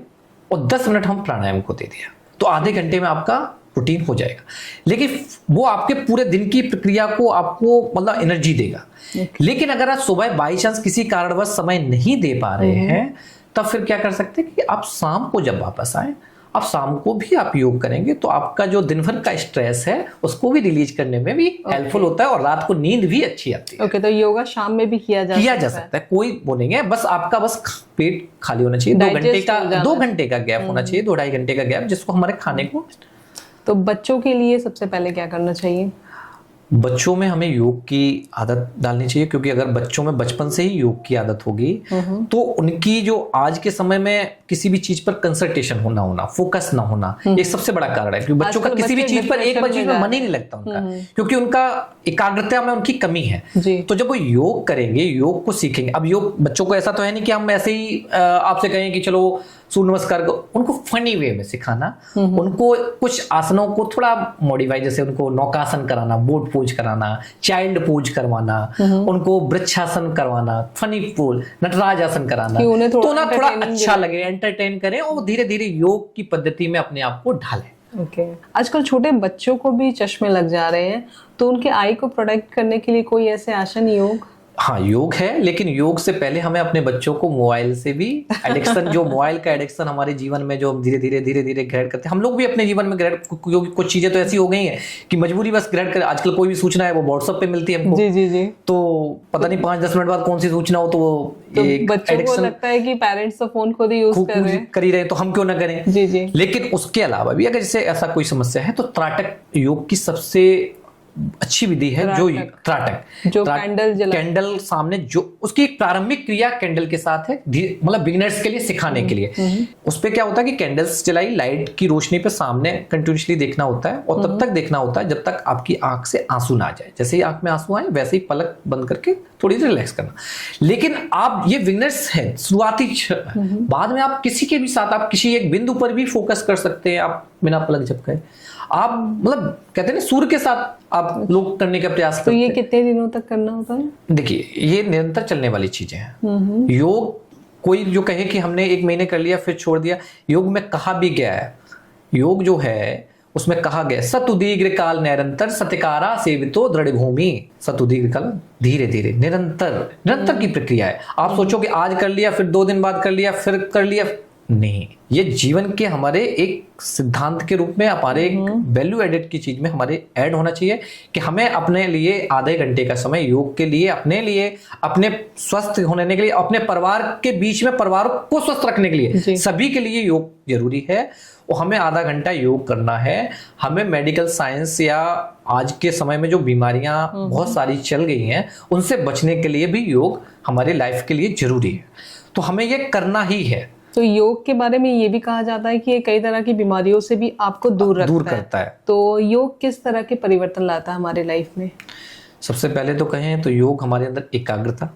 और 10 मिनट हम प्राणायाम को दे दिया, तो आधे घंटे में आपका रूटीन हो जाएगा। लेकिन वो आपके पूरे दिन की प्रक्रिया को आपको मतलब एनर्जी देगा। लेकिन अगर आप सुबह बाई चांस किसी कारणवश समय नहीं दे पा रहे हैं, तब फिर क्या कर सकते हैं कि आप शाम को जब वापस आए, आप शाम को भी आप योग करेंगे तो आपका जो दिन भर का स्ट्रेस है उसको भी रिलीज करने में भी हेल्पफुल होता है और रात को नींद भी अच्छी आती है। ओके, तो योगा शाम में भी किया जा सकता है। कोई बोलेंगे बस आपका पेट खाली होना चाहिए, 2 घंटे का गैप होना चाहिए, 2-2.5 घंटे का गैप, जिसको हमारे खाने को। तो बच्चों के लिए सबसे पहले क्या करना चाहिए? बच्चों में हमें योग की आदत डालनी चाहिए, क्योंकि अगर बच्चों में बचपन से ही योग की आदत होगी तो उनकी जो आज के समय में किसी भी चीज पर कंसंट्रेशन होना, फोकस ना होना, ये सबसे बड़ा कारण है। क्योंकि बच्चों का किसी भी चीज पर एक बार चीज में मन ही नहीं लगता उनका, क्योंकि उनका एकाग्रता में उनकी कमी है। तो जब वो योग करेंगे, योग को सीखेंगे, अब योग बच्चों को ऐसा तो है नहीं कि हम ऐसे ही आपसे कहें कि चलो सूर्य नमस्कार को, उनको फनी वे में सिखाना, उनको कुछ आसनों को थोड़ा मॉडिफाई, जैसे उनको नौकासन कराना, बोट पोज कराना, चाइल्ड पोज करवाना, उनको वृक्षासन करवाना, फनी पोज, नटराज आसन कराना, तो ना थोड़ा अच्छा लगे, एंटरटेन करें और धीरे धीरे योग की पद्धति में अपने आप को ढालें। ओके। आजकल छोटे बच्चों को भी चश्मे लग जा रहे हैं, तो उनके आई को प्रोटेक्ट करने के लिए कोई ऐसे आसन, योग? हाँ, योग है, लेकिन योग से पहले हमें अपने बच्चों को मोबाइल से भी एडिक्शन, जो मोबाइल का एडिक्शन हमारे जीवन में जो धीरे धीरे ग्रहण करते हैं, हम लोग भी अपने जीवन में ग्रहण, कुछ चीजें तो ऐसी हो गई हैं कि मजबूरी बस ग्रहण कर। आजकल कोई भी सूचना है वो व्हाट्सएप पे मिलती है हमको, जी, तो पता नहीं 5-10 मिनट बाद कौन सी सूचना हो, तो वो बच्चों को लगता है कि पेरेंट्स तो फोन खुद ही यूज कर ही रहे, तो हम क्यों ना करें। जी। लेकिन उसके अलावा भी अगर जैसे ऐसा कोई समस्या है तो त्राटक योग की सबसे अच्छी विधि है, जो त्राटक, जो कैंडल सामने, जो उसकी एक प्रारंभिक क्रिया कैंडल के साथ है, मतलब बिगिनर्स के लिए सिखाने के लिए। उस पे क्या होता है कि कैंडल्स जलाई, लाइट की रोशनी पे सामने कंटिन्यूअसली देखना होता है और तब तक देखना होता है जब तक आपकी आंख से आंसू ना आ जाए। जैसे ही आंख में आंसू आए वैसे ही पलक बंद करके थोड़ी देर रिलैक्स करना। लेकिन आप ये विगनेस है शुरुआती बाद में आप किसी के भी साथ आप किसी एक बिंदु पर भी फोकस कर सकते हैं, आप बिना पलक झपकाए। आप मतलब कहते हैं ना सूर्य के साथ आप लोग करने का प्रयास करते तो हैं। ये कितने दिनों तक करना होता है? देखिए ये निरंतर चलने वाली चीजें हैं। योग कोई जो कहे कि हमने 1 महीने कर लिया फिर छोड़ दिया, योग में कहा भी गया है, योग जो है उसमें कहा गया सतुदीर्घ काल निरंतर सतिकारा सेवितो दृढ़ भूमि। सतुदीर्घ काल धीरे धीरे निरंतर की प्रक्रिया है। आप सोचो कि आज कर लिया फिर 2 दिन बाद कर लिया फिर कर लिया, नहीं। ये जीवन के हमारे एक सिद्धांत के रूप में हमारे एक वैल्यू एडेड की चीज में हमारे ऐड होना चाहिए कि हमें अपने लिए आधे घंटे का समय योग के लिए, अपने स्वस्थ होने के लिए, अपने परिवार के बीच में परिवार को स्वस्थ रखने के लिए, सभी के लिए योग जरूरी है। और हमें आधा घंटा योग करना है। हमें मेडिकल साइंस या आज के समय में जो बीमारियां बहुत सारी चल गई हैं उनसे बचने के लिए भी योग हमारे लाइफ के लिए जरूरी है, तो हमें ये करना ही है। तो योग के बारे में ये भी कहा जाता है कि ये कई तरह की बीमारियों से भी आपको दूर करता है। तो योग किस तरह के परिवर्तन लाता है हमारे लाइफ में? सबसे पहले तो कहें तो योग हमारे अंदर एकाग्रता,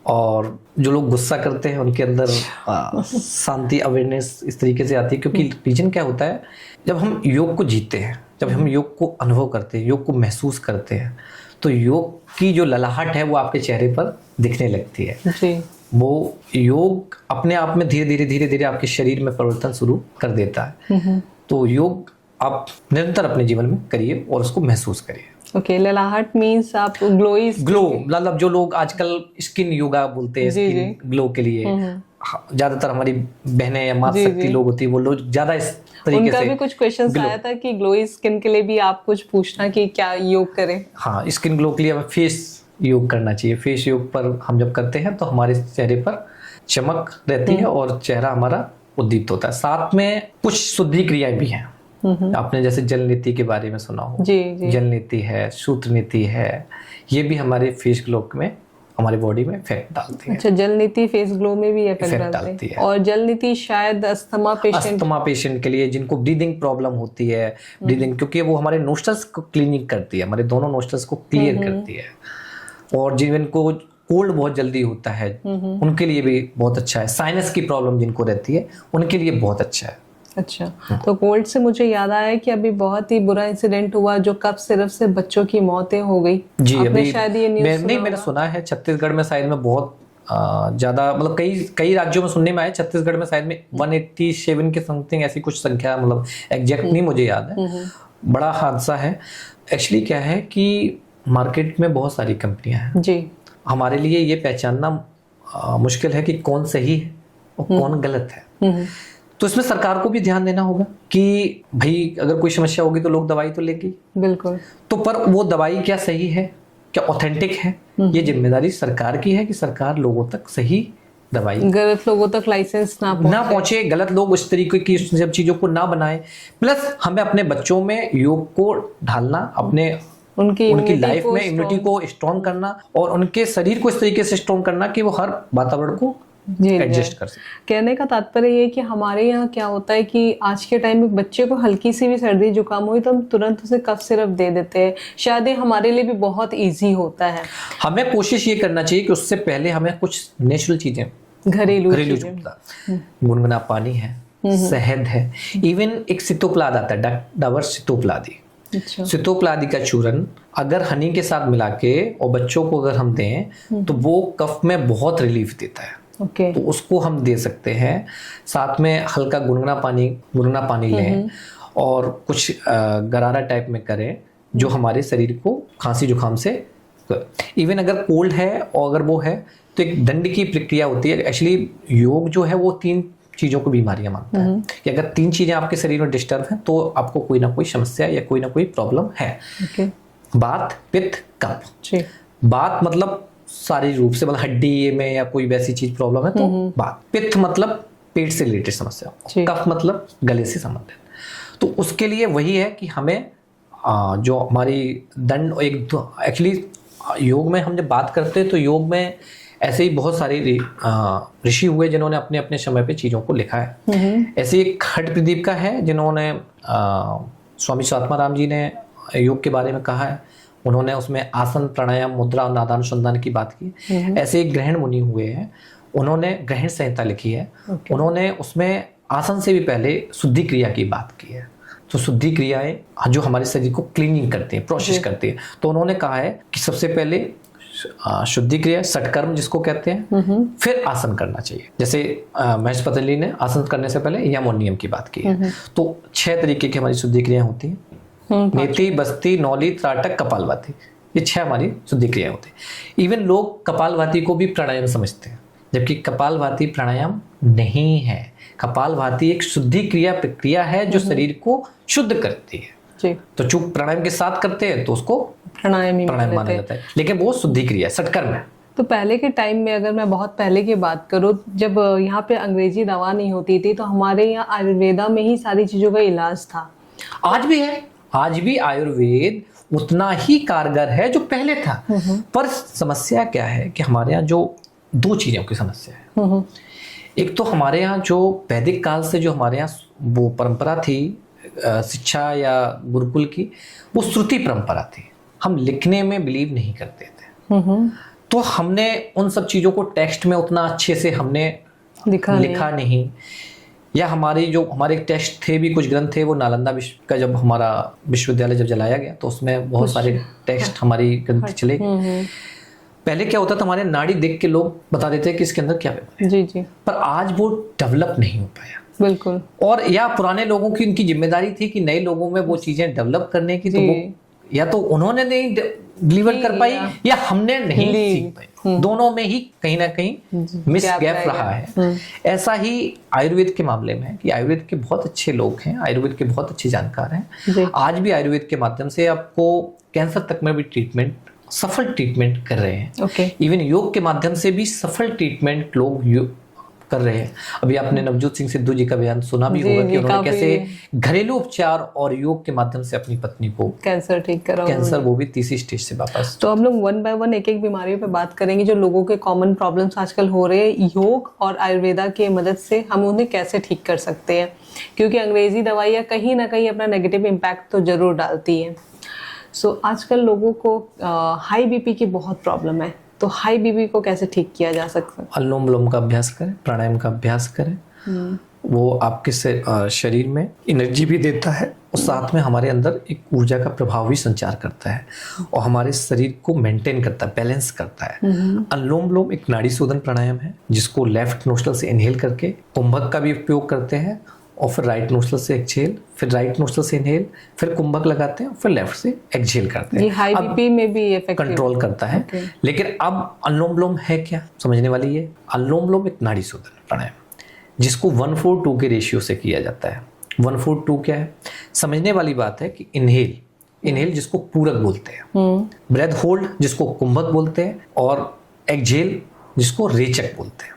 और जो लोग गुस्सा करते हैं उनके अंदर शांति, अवेयरनेस इस तरीके से आती है। क्योंकि रीजन क्या होता है, जब हम योग को जीते हैं, जब हम योग को अनुभव करते हैं, योग को महसूस करते हैं, तो योग की जो ललाहट है वो आपके चेहरे पर दिखने लगती है जी। वो योग अपने आप में धीरे धीरे आपके शरीर में परिवर्तन शुरू कर देता है। तो योग आप निरंतर अपने जीवन में करिए और उसको महसूस करिए। ओके, ललाहट मीन्स आप ग्लो मतलब जो लोग आजकल स्किन योगा बोलते हैं, स्किन ग्लो के लिए ज्यादातर हमारी बहनें या माता शक्ति लोग होती है, वो लोग ज्यादा इस तरीके उनका से भी कुछ क्वेश्चन आया था कि ग्लोई स्किन के लिए भी आप कुछ पूछना कि क्या योग करें। हाँ, स्किन ग्लो के लिए हमें फेस योग करना चाहिए। फेस योग पर हम जब करते हैं तो हमारे चेहरे पर चमक रहती है और चेहरा हमारा उद्दीप्त होता है। साथ में कुछ शुद्धि क्रियाएं भी हैं। आपने जैसे जल नीति के बारे में सुना हो, जी। जल नीति है, सूत्र नीति है, ये भी हमारे फेस ग्लो में, हमारे बॉडी में इफेक्ट डालती है। अच्छा, जल नीति फेस ग्लो में भी इफेक्ट डालती है। और जल नीति शायद अस्थमा पेशेंट के लिए जिनको ब्रीदिंग प्रॉब्लम होती है, ब्रीदिंग, क्योंकि वो हमारे नोस्ट्रल्स को क्लीनिंग करती है, हमारे दोनों नोस्ट्रल्स को क्लियर करती है। और जिनको कोल्ड बहुत जल्दी होता है उनके लिए भी बहुत अच्छा है। साइनस की प्रॉब्लम जिनको रहती है उनके लिए बहुत अच्छा है। अच्छा, तो कोल्ड से मुझे याद आया कि अभी बहुत ही बुरा इंसिडेंट हुआ जो कफ सिरप से बच्चों की मौतें हो गई। जी, अभी शायद ये न्यूज़ मैंने सुना है छत्तीसगढ़ में शायद में बहुत ज्यादा, मतलब कई राज्यों में सुनने में आया। छत्तीसगढ़ में शायद में 187 के समथिंग ऐसी कुछ संख्या, मतलब एग्जैक्ट नहीं मुझे याद है। बड़ा हादसा है। एक्चुअली क्या है कि मार्केट में बहुत सारी कंपनियां हैं जी। हमारे लिए ये पहचानना मुश्किल है कि कौन सही है और कौन गलत है। तो इसमें सरकार को भी ध्यान देना होगा कि भाई अगर कोई समस्या होगी तो लोग दवाई तो लेंगे, बिल्कुल। तो पर वो दवाई क्या सही है, क्या ऑथेंटिक है, ये जिम्मेदारी सरकार की है कि सरकार लोगों तक सही दवाई, गलत लोगों तक लाइसेंस ना पहुंचे, गलत लोग उस तरीके की सब चीजों को ना बनाए। प्लस हमें अपने बच्चों में योग को ढालना, अपने उनकी लाइफ में इम्यूनिटी को स्ट्रॉन्ग करना और उनके शरीर को इस तरीके से स्ट्रॉन्ग करना कि वो हर वातावरण को एडजस्ट कर सके। कहने का तात्पर्य ये कि हमारे यहाँ क्या होता है कि आज के टाइम में बच्चे को हल्की सी भी सर्दी जुकाम हुई तो हम तुरंत उसे कफ सिरप दे देते हैं। शायद ये हमारे लिए भी बहुत इजी होता है। हमें कोशिश ये करना चाहिए कि उससे पहले हमें कुछ नेचुरल चीजें, घरेलू गुनगुना पानी है, शहद है, इवन एक सितोप्लाद आता है, डाबर सितोप्लादी। अच्छा। सितोप्लादी का चूरन अगर हनी के साथ मिला के और बच्चों को अगर हम दें तो वो कफ में बहुत रिलीफ देता है। तो उसको हम दे सकते हैं। साथ में हल्का गुनगुना पानी लें और कुछ गरारा टाइप में करें जो हमारे शरीर को खांसी जुकाम से, इवन अगर कोल्ड है और अगर वो है तो एक दंड की प्रक्रिया होती है। एक्चुअली योग जो है वो 3 चीजों को बीमारियां मानता है कि अगर 3 चीजें आपके शरीर में डिस्टर्ब हैं तो आपको कोई ना कोई समस्या या कोई ना कोई प्रॉब्लम है। बात, पित्त, कफ। बात मतलब शारीरिक रूप से, मतलब हड्डी में या कोई वैसी चीज प्रॉब्लम है तो बात। पित्त मतलब पेट से रिलेटेड समस्या। कफ मतलब गले से संबंधित। तो उसके लिए वही है कि हमें जो हमारी दंड, एक एक्चुअली योग में हम जब बात करते हैं तो योग में ऐसे ही बहुत सारे ऋषि हुए जिन्होंने अपने अपने समय पे चीजों को लिखा है। ऐसे एक खट प्रदीप का है जिन्होंने स्वामी स्वात्माराम जी ने योग के बारे में कहा है। उन्होंने उसमें आसन, प्राणायाम, मुद्रा और नादानुसंधान की बात की। ऐसे एक ग्रहण मुनि हुए हैं, उन्होंने ग्रहण संहिता लिखी है। उन्होंने उसमें आसन से भी पहले शुद्धि क्रिया की बात की है। तो शुद्धि क्रियाएं जो हमारे शरीर को क्लीनिंग करती हैं, प्रोसेस करती है, तो उन्होंने कहा है कि सबसे पहले शुद्धि क्रिया, षटकर्म जिसको कहते हैं, फिर आसन करना चाहिए। जैसे महेश पतंजलि ने आसन करने से पहले यम और नियम की बात की है। तो 6 तरीके की हमारी शुद्धि क्रिया होती है, नेति, बस्ती, नौली, त्राटक, कपालभाति, ये 6 हमारी शुद्धि क्रिया होती है। इवन लोग कपालभाति को भी प्राणायाम समझते हैं, जबकि कपालभाति प्राणायाम नहीं है। कपालभाति एक शुद्धि क्रिया प्रक्रिया है जो शरीर को शुद्ध करती है जी। तो चूंकि प्राणायाम के साथ करते हैं तो उसको प्राणायाम माना जाता है, लेकिन वो शुद्धि क्रिया है, षटकर्म है। तो पहले के टाइम में अगर मैं बहुत पहले की बात करूँ, जब यहाँ पे अंग्रेजी दवा नहीं होती थी, तो हमारे यहाँ आयुर्वेदा में ही सारी चीजों का इलाज था। आज भी है, आज भी आयुर्वेद उतना ही कारगर है जो पहले था। पर समस्या क्या है कि हमारे यहाँ जो 2 चीजों की समस्या है। एक तो हमारे यहाँ जो वैदिक काल से जो हमारे यहाँ वो परंपरा थी शिक्षा या गुरुकुल की, वो श्रुति परंपरा थी। हम लिखने में बिलीव नहीं करते थे। तो हमने उन सब चीजों को टेक्स्ट में उतना अच्छे से हमने लिखा नहीं। या हमारे टेक्स्ट थे भी, कुछ ग्रंथ थे, वो नालंदा विश्व का जब हमारा विश्वविद्यालय जब जलाया गया तो उसमें बहुत सारे टेक्स्ट हमारी ग्रंथ चले। पहले क्या होता था, हमारे नाड़ी देख के लोग बता देते हैं कि इसके अंदर क्या है जी जी। पर आज वो डेवलप नहीं हो पाया बिल्कुल। और या पुराने लोगों की उनकी जिम्मेदारी थी कि नए लोगों में वो चीजें डेवलप करने की, तो वो या तो उन्होंने नहीं डिलीवर कर पाई या हमने नहीं सीख पाई। दोनों में ही कहीं ना कहीं मिस गैप रहा है। ऐसा ही आयुर्वेद के मामले में है कि आयुर्वेद के बहुत अच्छे लोग हैं, आयुर्वेद के बहुत अच्छे जानकार हैं। आज भी आयुर्वेद के माध्यम से आपको कैंसर तक में भी सफल ट्रीटमेंट कर रहे हैं। इवन योग के माध्यम से भी सफल ट्रीटमेंट लोग कर रहे हैं। अभी आपने नवजोत सिंह सिद्धू जी का बयान सुना भी होगा कि उन्होंने कैसे घरेलू उपचार और योग के माध्यम से अपनी पत्नी को कैंसर ठीक करा, कैंसर वो भी 3री स्टेज से वापस। तो हम लोग 1 बाय 1 एक बीमारियों पे बात करेंगे जो लोगों के कॉमन प्रॉब्लम्स आजकल हो रहे हैं। योग और आयुर्वेदा की मदद से हम उन्हें कैसे ठीक कर सकते हैं, क्योंकि अंग्रेजी दवाइयाँ कहीं ना कहीं अपना नेगेटिव इम्पैक्ट तो जरूर डालती है। आजकल लोगों को हाई बीपी की बहुत प्रॉब्लम है, तो हाई बीपी को कैसे ठीक किया जा सकता है? अनुलोम विलोम का अभ्यास करें, प्राणायाम का अभ्यास करें। वो आपके शरीर में एनर्जी भी देता है और साथ में हमारे अंदर एक ऊर्जा का प्रभाव भी संचार करता है और हमारे शरीर को मेंटेन करता है, बैलेंस करता है। अनुलोम विलोम एक नाड़ी शोधन प्राणायाम है जिसको लेफ्ट नोस्ट्रल से इनहेल करके कुंभक का भी उपयोग करते हैं और फिर राइट नोस्ट्रल से एक्सहेल, फिर राइट नोस्ट्रल से इनहेल, फिर कुंभक लगाते हैं, फिर लेफ्ट से एक्सहेल करते हैं। ये हाई बीपी में भी इफेक्टिव कंट्रोल करता है। लेकिन अब अनुलोम विलोम है क्या, समझने वाली है। अनुलोम विलोम एक नाड़ी शोधन प्राणायाम जिसको 1:2 के रेशियो से किया जाता है। 1:2 क्या है, समझने वाली बात है कि इनहेल जिसको पूरक बोलते हैं, ब्रेथ होल्ड जिसको कुंभक बोलते हैं, और एक्सहेल जिसको रेचक बोलते हैं।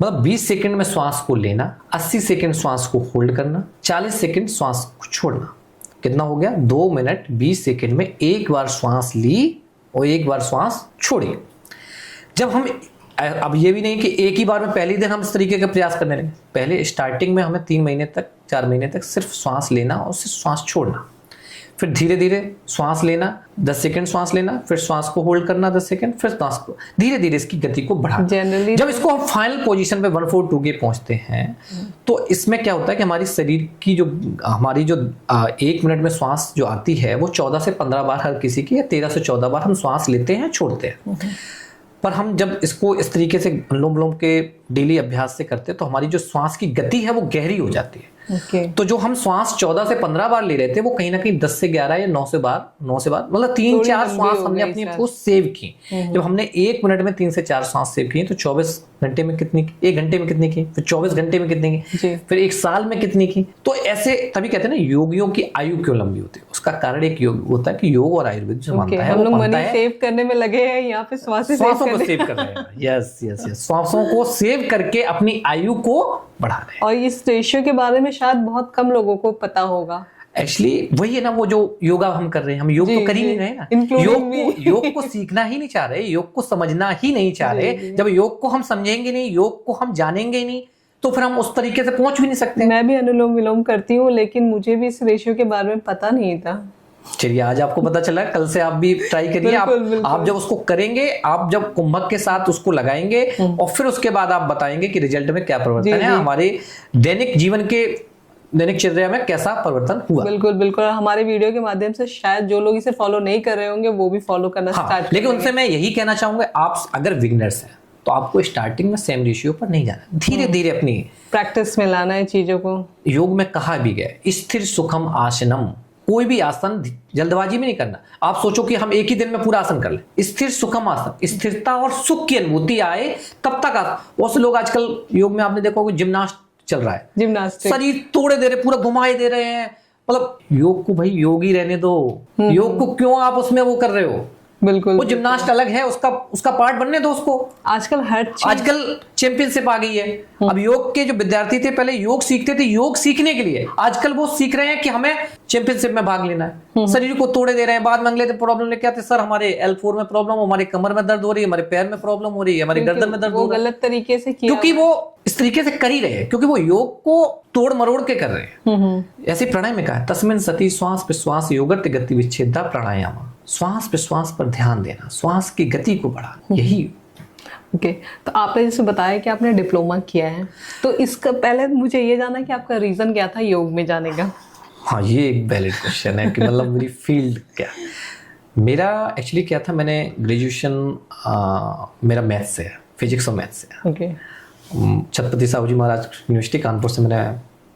मतलब 20 सेकंड में श्वास को लेना, 80 सेकंड श्वास को होल्ड करना, 40 सेकंड श्वास को छोड़ना। कितना हो गया? 2 मिनट 20 सेकंड में एक बार श्वास ली और एक बार श्वास छोड़ी। जब हम अब ये भी नहीं कि एक ही बार में पहली दिन हम इस तरीके का प्रयास करने लगे। पहले स्टार्टिंग में हमें 3 महीने तक 4 महीने तक सिर्फ श्वास लेना और सिर्फ श्वास छोड़ना, फिर धीरे धीरे श्वास लेना, 10 सेकंड श्वास लेना, फिर श्वास को होल्ड करना 10 सेकंड, फिर श्वास को धीरे धीरे इसकी गति को बढ़ाना। जब इसको हम फाइनल पोजीशन पे 1:2 के पहुंचते हैं तो इसमें क्या होता है कि हमारी शरीर की जो 1 मिनट में श्वास जो आती है वो 14 से 15 बार हर किसी की, या 13 से 14 बार हम श्वास लेते हैं, छोड़ते हैं। पर हम जब इसको इस तरीके से अनुलोम विलोम के डेली अभ्यास से करते हैं तो हमारी जो श्वास की गति है वो गहरी हो जाती है। तो जो हम श्वास 14 से 15 बार ले रहे थे वो कहीं ना कहीं 10 से 11 या 9 से बार मतलब 3-4 श्वास हमने अपनी को सेव की। जब हमने 1 मिनट में 3 से 4 श्वास सेव की तो 24 घंटे में कितनी, 1 घंटे में कितनी की, फिर 24 घंटे में कितनी की, फिर 1 साल में कितनी की। तो ऐसे तभी कहते हैं ना योगियों की आयु क्यों लंबी होती है। उसका कारण एक योग होता है कि योग और आयुर्वेद जो मानता है, हम लोग मनी सेव करने में लगे हैं, यहाँ पे श्वासों को सेव कर रहे हैं। यस यस यस, श्वासों को सेव करके अपनी आयु को बढ़ा रहे हैं। और इस रेशियो के बारे में शायद बहुत कम लोगों को पता होगा। एक्चुअली वही है ना, वो जो योगा हम कर रहे हैं, हम योग तो कर ही नहीं रहे ना। योग को सीखना ही नहीं चाह रहे, योग को समझना ही नहीं चाह रहे। जब योग को हम समझेंगे नहीं, योग को हम जानेंगे ही नहीं, तो फिर हम उस तरीके से पहुंच भी नहीं सकते। मैं भी अनुलोम विलोम करती हूँ, लेकिन मुझे भी इस रेशियो के बारे में पता नहीं था। चलिए आज आपको पता चला, कल से आप भी ट्राई करिए। आप जब उसको करेंगे, आप जब कुंभक के साथ उसको लगाएंगे और फिर उसके बाद आप बताएंगे कि रिजल्ट में क्या परिवर्तन है, हमारे दैनिक जीवन के दैनिक चर्या में कैसा परिवर्तन हुआ। बिल्कुल बिल्कुल, हमारे वीडियो के माध्यम से शायद जो लोग इसे फॉलो नहीं कर रहे होंगे वो भी फॉलो करना स्टार्ट। लेकिन उनसे मैं यही कहना चाहूंगा, आप अगर बिगिनर्स हैं तो आपको स्टार्टिंग में सेम रेशियो पर नहीं जाना, धीरे धीरे अपनी प्रैक्टिस में लाना है चीजों को। योग में कहा भी गया स्थिर सुखम आसनम, कोई भी आसन जल्दबाजी में नहीं करना। आप सोचो कि हम एक ही दिन में पूरा आसन कर ले, स्थिर सुखम आसन, स्थिरता और सुख की अनुभूति आए तब तक आसन। बहुत से लोग आजकल योग में आपने देखा होगा जिम्नास्ट चल रहा है, जिम्नास्टिक, शरीर तोड़े दे रहे, पूरा घुमाए दे रहे हैं। मतलब योग को भाई योग ही रहने दो, योग को क्यों आप उसमें वो कर रहे हो। बिल्कुल, वो जिम्नास्ट अलग है, उसका पार्ट बनने दो उसको। आजकल आजकल चैंपियनशिप आ गई है। अब योग के जो विद्यार्थी थे पहले योग सीखते थे योग सीखने के लिए, आजकल वो सीख रहे हैं कि हमें चैंपियनशिप में भाग लेना है। शरीर को तोड़े दे रहे हैं, बाद में अगले प्रॉब्लम लेके आते, सर हमारे L4 में प्रॉब्लम, हमारे कमर में दर्द हो रही है, हमारे पैर में प्रॉब्लम हो रही है, हमारी गर्दन में दर्द हो रहा है। गलत तरीके से किया, क्योंकि वो इस तरीके से कर ही रहे हैं, क्योंकि वो योग को तोड़ मरोड़ के कर रहे हैं। ऐसे प्राणायाम में कहा है तस्मिन् सति श्वास प्रश्वास योगर्त गति विच्छेदा प्राणायाम, श्वास प्रश्वास पर ध्यान देना, श्वास की गति को बढ़ाना, यही। ओके, तो आपने जैसे बताया कि आपने डिप्लोमा किया है, तो इसका पहले मुझे ये जानना है कि आपका रीजन क्या था योग में जाने का। हाँ, ये एक वैलिड क्वेश्चन है कि मतलब मेरी फील्ड क्या। मेरा एक्चुअली क्या था, मैंने ग्रेजुएशन मेरा मैथ्स से है, फिजिक्स और मैथ्स से। ओके, छत्रपति साहू जी महाराज यूनिवर्सिटी कानपुर से मैंने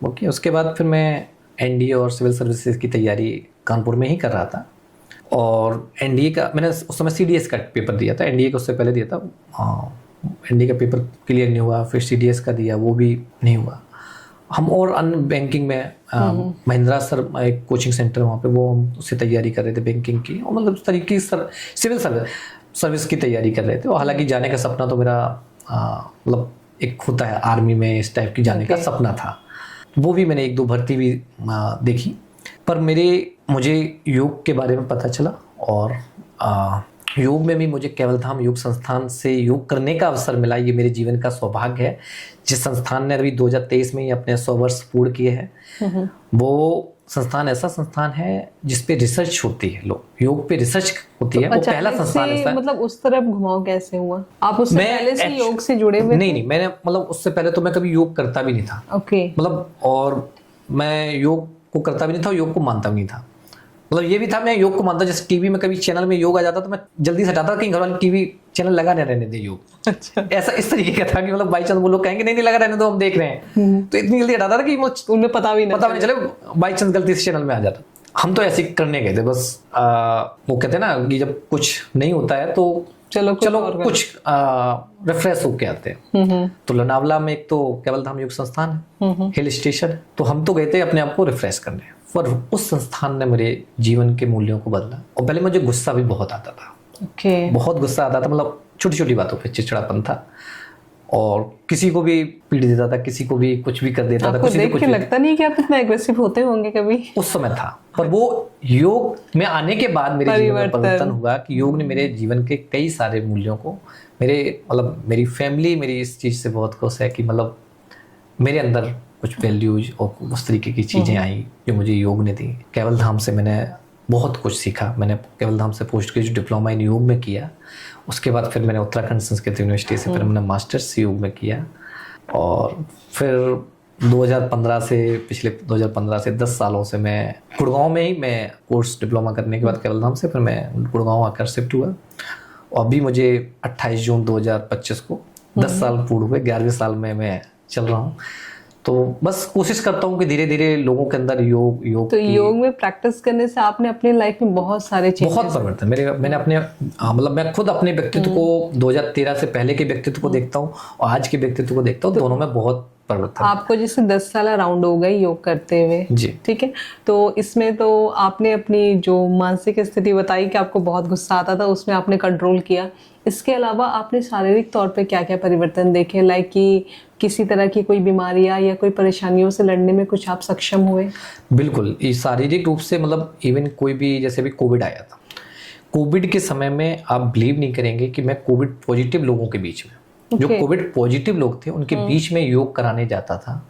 वो किया। उसके बाद फिर मैं एनडीए और सिविल सर्विसेज की तैयारी कानपुर में ही कर रहा था। और एनडीए का मैंने उस समय सीडीएस का पेपर दिया था, एनडीए का उससे पहले दिया था। एनडीए का पेपर क्लियर नहीं हुआ, फिर सीडीएस का दिया, वो भी नहीं हुआ। हम और अन्य बैंकिंग में महिंद्रा सर एक कोचिंग सेंटर वहाँ पे, वो हम उससे तैयारी कर रहे थे बैंकिंग की, और मतलब उस तरीके से सिविल सर्विस की तैयारी कर रहे थे। और हालांकि जाने का सपना तो मेरा मतलब एक होता है आर्मी में, इस टाइप की जाने का सपना था। वो भी मैंने एक दो भर्ती भी देखी, पर मुझे योग के बारे में पता चला। और योग में भी मुझे केवलधाम योग संस्थान से योग करने का अवसर मिला। ये मेरे जीवन का सौभाग्य है, जिस संस्थान ने अभी 2023 में ही अपने 100 वर्ष पूर्ण किए हैं। वो संस्थान ऐसा संस्थान है जिसपे रिसर्च होती है, लोग योग पे रिसर्च होती है। वो पहला संस्थान ऐसा है। मतलब उस तरफ घुमाव कैसे हुआ? आप उससे पहले से योग से जुड़े हुए? नहीं, मैंने मतलब उससे पहले तो मैं कभी योग करता भी नहीं था। ओके, मतलब और मैं योग को करता भी नहीं था, योग को मानता भी नहीं था। मतलब ये भी था, मैं योग को मानता, जैसे टीवी में कभी चैनल में योग आ जाता तो मैं जल्दी से हटाता, कहीं घर वाले टीवी चैनल लगा नहीं रहने दे योग। अच्छा, ऐसा इस तरीके का था कि मतलब बाई चांस वो लोग कहेंगे नहीं लगा रहने दो, हम देख रहे हैं, तो इतनी जल्दी हटाता था कि उन्हें पता भी नहीं चले, बाई चांस गलती से चैनल में आ जाता। हम तो ऐसे करने गए थे बस। वो कहते हैं ना कि जब कुछ नहीं होता है तो चलो कुछ रिफ्रेश होके आते हैं। तो लोनावला में एक तो केवलधाम योग संस्थान है, हिल स्टेशन है, तो हम तो गए थे अपने आप को रिफ्रेश करने। पर उस संस्थान ने मेरे जीवन के मूल्यों को बदला। और पहले मुझे गुस्सा भी बहुत आता था। बहुत गुस्सा आता था, मतलब छोटी छोटी बातों पे चिड़चिड़ापन था, और किसी को भी पीट देता था, किसी को भी कुछ भी कर देता था। देख के लगता नहीं कि आप इतना एग्रेसिव होते होंगे कभी? उस समय था, पर वो योग में आने के बाद मेरे जीवन में परिवर्तन हुआ कि योग ने मेरे जीवन के कई सारे मूल्यों को, मेरी फैमिली मेरी इस चीज से बहुत खुश है कि मतलब मेरे अंदर कुछ वैल्यूज और उस तरीके की चीजें आई जो मुझे योग ने दी। केवलधाम से मैंने बहुत कुछ सीखा। मैंने केवलधाम से पोस्ट ग्रेजुएट डिप्लोमा इन योग में किया। उसके बाद फिर मैंने उत्तराखंड संस्कृत यूनिवर्सिटी से फिर मैंने मास्टर्स योग में किया। और फिर 2015 से 10 सालों से मैं गुड़गांव में ही मैं कोर्स डिप्लोमा करने के बाद केवलधाम से फिर मैं गुड़गांव आकर शिफ्ट हुआ। और अभी मुझे 28 जून 2025 को 10 साल पूर्ण हुए, 11वें साल में मैं चल रहा हूँ। तो बस कोशिश करता हूँ कि धीरे धीरे लोगों के अंदर योग तो योग में प्रैक्टिस करने से आपने अपनी लाइफ में बहुत सारे चीजें, बहुत परिवर्तन मैंने अपने मतलब मैं खुद अपने व्यक्तित्व को 2013 से पहले के व्यक्तित्व को देखता हूँ और आज के व्यक्तित्व को देखता हूँ, दोनों में बहुत परिवर्तन। आपको जैसे 10 साल अराउंड हो गए योग करते हुए जी, ठीक है। तो इसमें तो आपने अपनी जो मानसिक स्थिति बताई कि आपको बहुत गुस्सा आता था, उसमें आपने कंट्रोल किया। इसके अलावा आपने शारीरिक तौर पे क्या क्या परिवर्तन देखे? लाइक कि किसी तरह की कोई बीमारियां या कोई परेशानियों से लड़ने में कुछ आप सक्षम हुए? बिल्कुल, शारीरिक रूप से, मतलब इवन कोई भी, जैसे भी कोविड आया था, कोविड के समय में आप बिलीव नहीं करेंगे कि मैं कोविड पॉजिटिव लोगों के बीच में, जो कोविड पॉजिटिव लोग थे उनके बीच में योग कराने जाता था।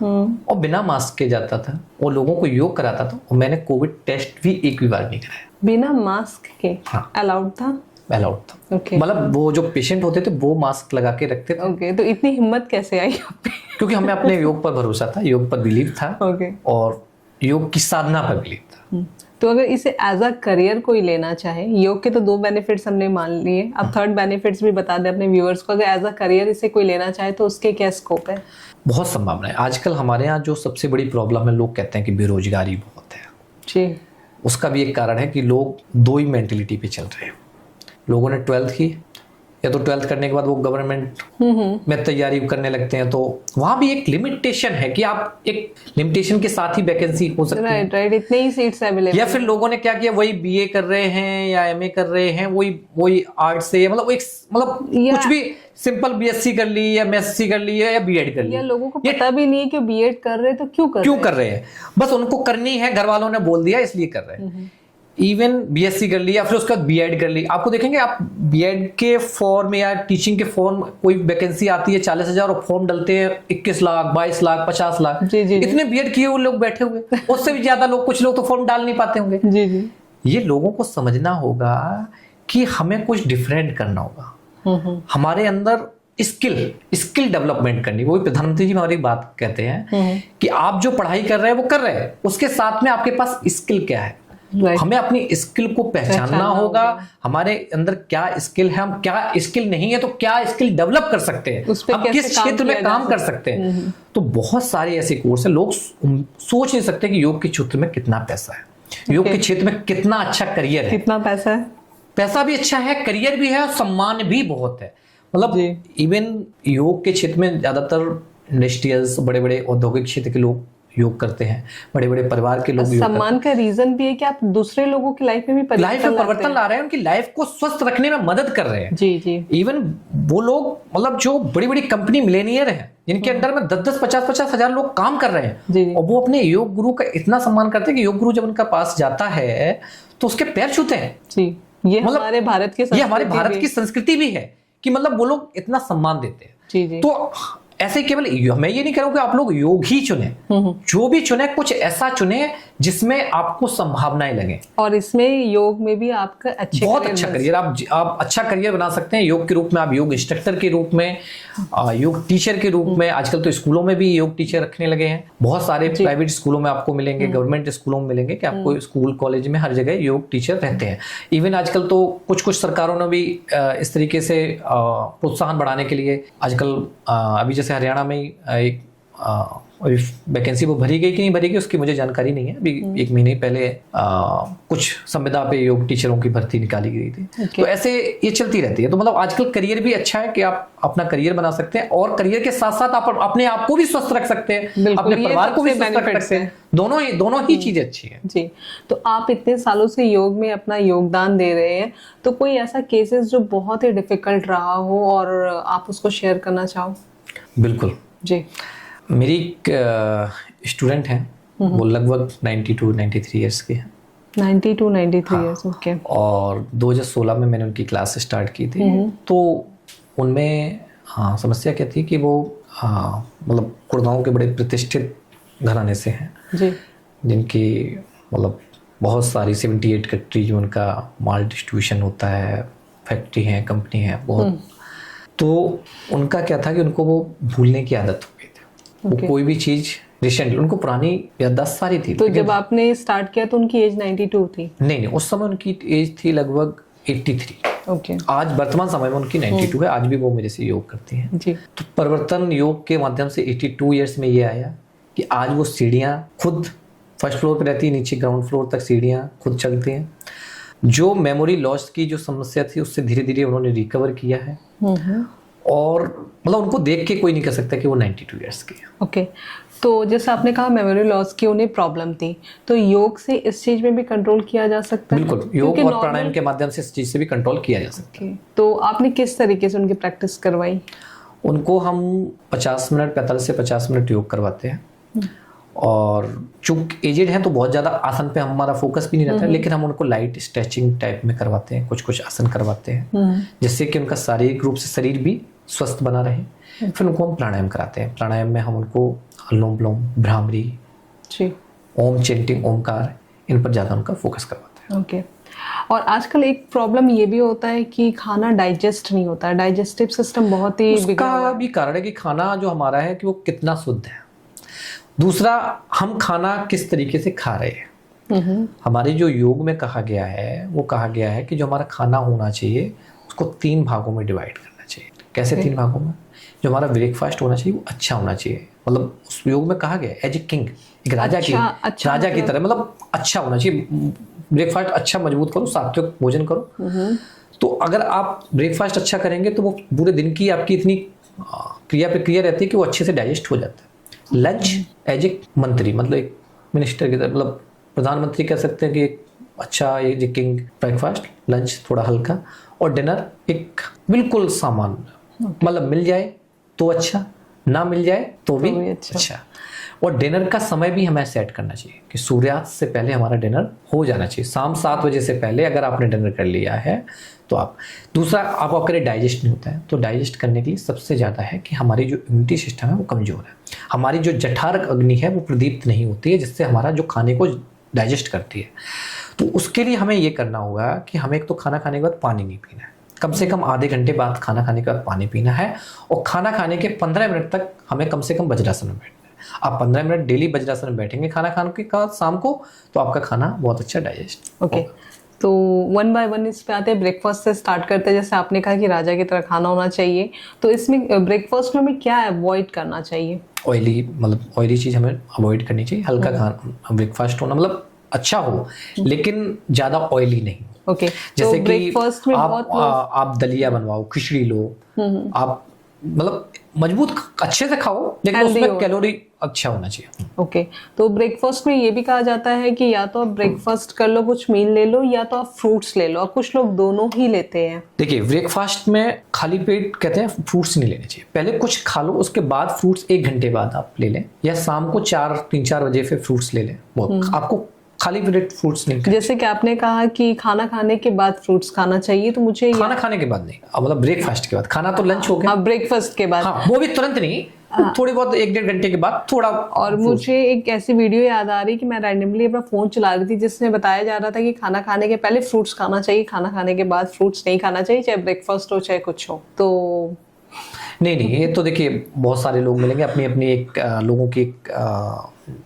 और बिना मास्क के जाता था और लोगों को योग कराता था, और मैंने कोविड टेस्ट भी एक भी बार नहीं कराया। बिना मास्क के? हाँ, अलाउड था? अलाउड था। ओके। मतलब वो जो पेशेंट होते थे वो मास्क लगा के रखते थे। ओके, तो इतनी हिम्मत कैसे आई आप पे? क्योंकि हमें अपने योग पर भरोसा था, योग पर बिलीव था, ओके। और योग की साधना पर बिलीव था। तो अगर इसे एज अ करियर कोई लेना चाहे, योग के तो 2 बेनिफिट्स हमने मान लिए, अब थर्ड बेनिफिट्स भी बता दें अपने व्यूअर्स को। अगर एज अ करियर इसे कोई लेना चाहे तो उसके क्या स्कोप है? बहुत संभावना है। आजकल हमारे यहाँ जो सबसे बड़ी प्रॉब्लम है, लोग कहते हैं कि बेरोजगारी बहुत है। जी। उसका भी एक कारण है कि लोग 2 ही मेंटेलिटी पे चल रहे हैं। लोगों ने 12th की, या तो 12th करने के बाद वो गवर्नमेंट में तैयारी करने लगते हैं, तो वहां भी एक लिमिटेशन है कि आप एक लिमिटेशन के साथ ही वैकेंसी हो सकती है। राइट, इतने ही सीट्स अवेलेबल। या फिर लोगों ने क्या किया, वही बीए कर रहे हैं या एमए कर रहे हैं, वही आर्ट से, मतलब कुछ भी सिंपल बीएससी कर ली या एमएससी कर ली या बीएड कर ली। या लोगों को पता भी नहीं है कि बीएड कर रहे हैं तो क्यों कर रहे हैं, बस उनको करनी है, घर वालों ने बोल दिया इसलिए कर रहे हैं। इवन बीएससी कर ली या फिर उसके बाद बीएड कर ली, आपको देखेंगे आप बीएड के फॉर्म या टीचिंग के फॉर्म, कोई वैकेंसी आती है 40,000 और फॉर्म डलते हैं 21 लाख 22 लाख 50 लाख। जी, जी, इतने बीएड किए हुए लोग बैठे हुए, उससे भी ज्यादा लोग, कुछ लोग तो फॉर्म डाल नहीं पाते होंगे। जी जी। ये लोगों को समझना होगा कि हमें कुछ डिफरेंट करना होगा। हमारे अंदर स्किल डेवलपमेंट करनी। वो प्रधानमंत्री जी हमारी बात कहते हैं कि आप जो पढ़ाई कर रहे हैं वो कर रहे हैं, उसके साथ में आपके पास स्किल क्या है। हमें अपनी स्किल को पहचानना होगा, हमारे अंदर क्या स्किल है, हम क्या स्किल नहीं है तो क्या स्किल डेवलप कर सकते हैं, हम किस क्षेत्र में काम कर सकते हैं। तो बहुत सारे ऐसे कोर्स हैं, लोग सोच नहीं सकते कि योग के क्षेत्र में कितना पैसा है, योग के क्षेत्र में कितना अच्छा करियर है। कितना पैसा है? पैसा भी अच्छा है, करियर भी है और सम्मान भी बहुत है। मतलब इवन योग के क्षेत्र में ज्यादातर इंडस्ट्रियल्स, बड़े बड़े औद्योगिक क्षेत्र के लोग योग करते हैं, बड़े बड़े परिवार के लोग योग करते हैं। सम्मान का रीजन भी है कि आप दूसरे लोगों की लाइफ में भी परिवर्तन ला रहे हैं, उनकी लाइफ को स्वस्थ रखने में मदद कर रहे हैं। जी जी। इवन वो लोग, मतलब जो बड़ी बड़ी कंपनी मिलेनियर हैं, जिनके अंदर में 10-10, 50-50 हजार लोग काम कर रहे हैं, जी। और वो अपने योग गुरु का इतना सम्मान करते हैं कि योग गुरु जब उनका पास जाता है तो उसके पैर छूते हैं। जी, ये हमारे भारत की संस्कृति भी है कि मतलब वो लोग इतना सम्मान देते हैं। जी जी। तो ऐसे केवल मैं ये नहीं कह रहा हूं कि आप लोग योग ही चुने, जो भी चुने कुछ ऐसा चुने जिसमें आपको संभावनाएं लगे, और इसमें योग में भी आपका बहुत अच्छा करियर, आप अच्छा करियर बना सकते हैं योग के रूप में। आप योग इंस्ट्रक्टर के रूप में, योग टीचर के रूप में, आजकल तो स्कूलों में भी योग टीचर रखने लगे हैं। बहुत सारे प्राइवेट स्कूलों में आपको मिलेंगे, गवर्नमेंट स्कूलों में मिलेंगे कि आपको स्कूल कॉलेज में हर जगह योग टीचर रहते हैं। इवन आजकल तो कुछ सरकारों ने भी इस तरीके से प्रोत्साहन बढ़ाने के लिए आजकल, अभी जैसे हरियाणा में एक वैकेंसी वो भरी गई कि नहीं भरी गई उसकी मुझे जानकारी नहीं है। अभी 1 महीने पहले कुछ संविदा पे योग टीचरों की भर्ती निकाली गई थी। तो ऐसे ये चलती रहती है। तो मतलब आजकल करियर भी अच्छा है कि आप अपना करियर बना सकते हैं, और करियर के साथ साथ आप अपने आप को भी स्वस्थ रख सकते हैं, अपने परिवार को भी स्वस्थ रख सकते हैं। दोनों ही चीजें अच्छी है। जी। तो आप इतने सालों से योग में अपना योगदान दे रहे हैं, तो कोई ऐसा केसेस जो बहुत ही डिफिकल्ट रहा हो और आप उसको शेयर करना चाहो? बिल्कुल जी। मेरी स्टूडेंट हैं, वो लगभग 92-93 ईयर्स के हैं। 92-93 ईयर्स, ओके। और 2016 में मैंने उनकी क्लास स्टार्ट की थी। तो उनमें समस्या क्या थी कि वो मतलब गुड़गांव के बड़े प्रतिष्ठित घराने से हैं जी, जिनकी मतलब बहुत सारी 78 कंट्रीज में उनका माल डिस्ट्रीब्यूशन होता है, फैक्ट्री है, कंपनी है बहुत। तो उनका क्या था कि उनको वो भूलने की आदत हो गई थी। वो कोई भी चीज रिसेंटली, उनको पुरानी याददाश्त सारी थी। तो जब आपने स्टार्ट किया तो उनकी एज 92 थी? नहीं, उस समय उनकी एज थी लगभग 83। ओके। आज वर्तमान समय में उनकी 92 है। आज भी वो मेरे से योग करती हैं जी। तो परिवर्तन योग के माध्यम से 82 ईयर्स में ये आया कि आज वो सीढ़ियाँ खुद फर्स्ट फ्लोर पे रहती है, नीचे ग्राउंड फ्लोर तक सीढ़ियाँ खुद चलती हैं। जो मेमोरी लॉस की जो समस्या थी उससे धीरे धीरे उन्होंने रिकवर किया है, और मतलब उनको देख के कोई नहीं कह सकता कि वो 92 ईयर्स की है। ओके। तो जैसे आपने कहा मेमोरी लॉस की उन्हें प्रॉब्लम थी, तो योग से इस चीज में भी कंट्रोल किया जा सकता है? बिल्कुल, योग और प्राणायाम के माध्यम से इस चीज से भी कंट्रोल किया जा सकता है। तो आपने किस तरीके से उनकी प्रैक्टिस करवाई? उनको हम 50 मिनट 45 से 50 मिनट योग करवाते हैं, और चूंकि एजेड हैं तो बहुत ज़्यादा आसन पे हमारा फोकस भी नहीं रहता है, लेकिन हम उनको लाइट स्ट्रेचिंग टाइप में करवाते हैं, कुछ आसन करवाते हैं, जिससे कि उनका शारीरिक रूप से शरीर भी स्वस्थ बना रहे, फिर उनको हम प्राणायाम कराते हैं। प्राणायाम में हम उनको अनुलोम विलोम, भ्रामरी, जी, ओम चेंटिंग, ओमकार, इन पर ज़्यादा उनका फोकस करवाते हैं। ओके। और आजकल एक प्रॉब्लम ये भी होता है कि खाना डाइजेस्ट नहीं होता है, डाइजेस्टिव सिस्टम बहुत ही बिगड़ा हुआ उसका है। भी कारण है कि खाना जो हमारा है कि वो कितना शुद्ध है। दूसरा, हम खाना किस तरीके से खा रहे हैं। हमारे जो योग में कहा गया है, वो कहा गया है कि जो हमारा खाना होना चाहिए उसको 3 भागों में डिवाइड करना चाहिए। कैसे 3 भागों में? जो हमारा ब्रेकफास्ट होना चाहिए वो अच्छा होना चाहिए, मतलब उस योग में कहा गया है एज ए किंग, एक राजा की राजा की तरह, मतलब अच्छा होना चाहिए। ब्रेकफास्ट अच्छा मजबूत करो, सात्विक भोजन करो। तो अगर आप ब्रेकफास्ट अच्छा करेंगे तो वो पूरे दिन की आपकी इतनी क्रिया प्रक्रिया रहती है कि वो अच्छे से डाइजेस्ट हो जाता है। लंच एज ए मंत्री, मतलब एक मिनिस्टर की तरह, मतलब प्रधानमंत्री कह सकते हैं कि एक अच्छा as a king breakfast, lunch थोड़ा हल्का, और डिनर एक बिल्कुल सामान्य, मतलब मिल जाए तो अच्छा, ना मिल जाए तो भी अच्छा। और डिनर का समय भी हमें सेट करना चाहिए कि सूर्यास्त से पहले हमारा डिनर हो जाना चाहिए। शाम 7 बजे से पहले अगर आपने डिनर कर लिया है तो आप, दूसरा आप आपके लिए डाइजेस्ट नहीं होता है, तो डाइजेस्ट करने के लिए सबसे ज़्यादा है कि हमारी जो इम्यूनिटी सिस्टम है वो कमज़ोर है। हमारी जो जठरार्क अग्नि है वो प्रदीप्त नहीं होती है, जिससे हमारा जो खाने को डाइजेस्ट करती है। तो उसके लिए हमें ये करना होगा कि हमें एक तो खाना खाने के बाद पानी नहीं पीना है, कम से कम आधे घंटे बाद खाना खाने के बाद पानी पीना है, और खाना खाने के 15 मिनट तक हमें कम से कम वज्रासन में बैठना है। आप 15 मिनट डेली वज्रासन में बैठेंगे खाना खाने के बाद शाम को, तो आपका खाना बहुत अच्छा डाइजेस्ट। ओके, तो 1 बाय 1 इस पे आते हैं। ब्रेकफास्ट से स्टार्ट करते हैं। जैसे आपने कहा कि राजा की तरह खाना होना चाहिए, तो इसमें ब्रेकफास्ट में हमें क्या अवॉइड करना चाहिए? ऑयली, मतलब ऑयली चीज़ हमें अवॉइड करनी चाहिए। हल्का खाना ब्रेकफास्ट होना, मतलब अच्छा हो लेकिन ज़्यादा ऑयली नहीं। ओके, जैसे तो कि ब्रेकफास्ट में आप दलिया बनवाओ, खिचड़ी लो, आप मतलब मजबूत अच्छे से खाओ, लेकिन उसमें कैलोरी अच्छा होना चाहिए। ओके, तो ब्रेकफास्ट में ये भी कहा जाता है कि या तो आप ब्रेकफास्ट कर लो, कुछ मील ले लो, या तो आप फ्रूट्स ले लो, और कुछ लोग दोनों ही लेते हैं। देखिए, ब्रेकफास्ट में खाली पेट कहते हैं फ्रूट्स नहीं लेने चाहिए। पहले कुछ खा लो, उसके बाद फ्रूट्स 1 घंटे बाद आप ले लें, या शाम को 3-4 बजे फिर फ्रूट्स ले लें। आपको खाली पेट फ्रूट्स नहीं, जैसे कि आपने कहा कि खाना खाने के बाद फ्रूट्स खाना चाहिए, तो मुझे खाना खाने के बाद नहीं, मतलब ब्रेकफास्ट के बाद। खाना तो लंच हो गया, ब्रेकफास्ट के बाद, हाँ, वो भी तुरंत नहीं, थोड़ी बहुत 1-1.5 घंटे के बाद थोड़ा। और मुझे एक ऐसी वीडियो याद आ रही कि मैं रैंडमली अपना फोन चला रही थी, जिसमें बताया जा रहा था कि खाना खाने के पहले फ्रूट्स खाना चाहिए, खाना खाने के बाद फ्रूट्स नहीं खाना चाहिए, चाहे ब्रेकफास्ट हो चाहे कुछ हो। तो नहीं, ये तो देखिए बहुत सारे लोग मिलेंगे, अपनी अपनी एक लोगों की एक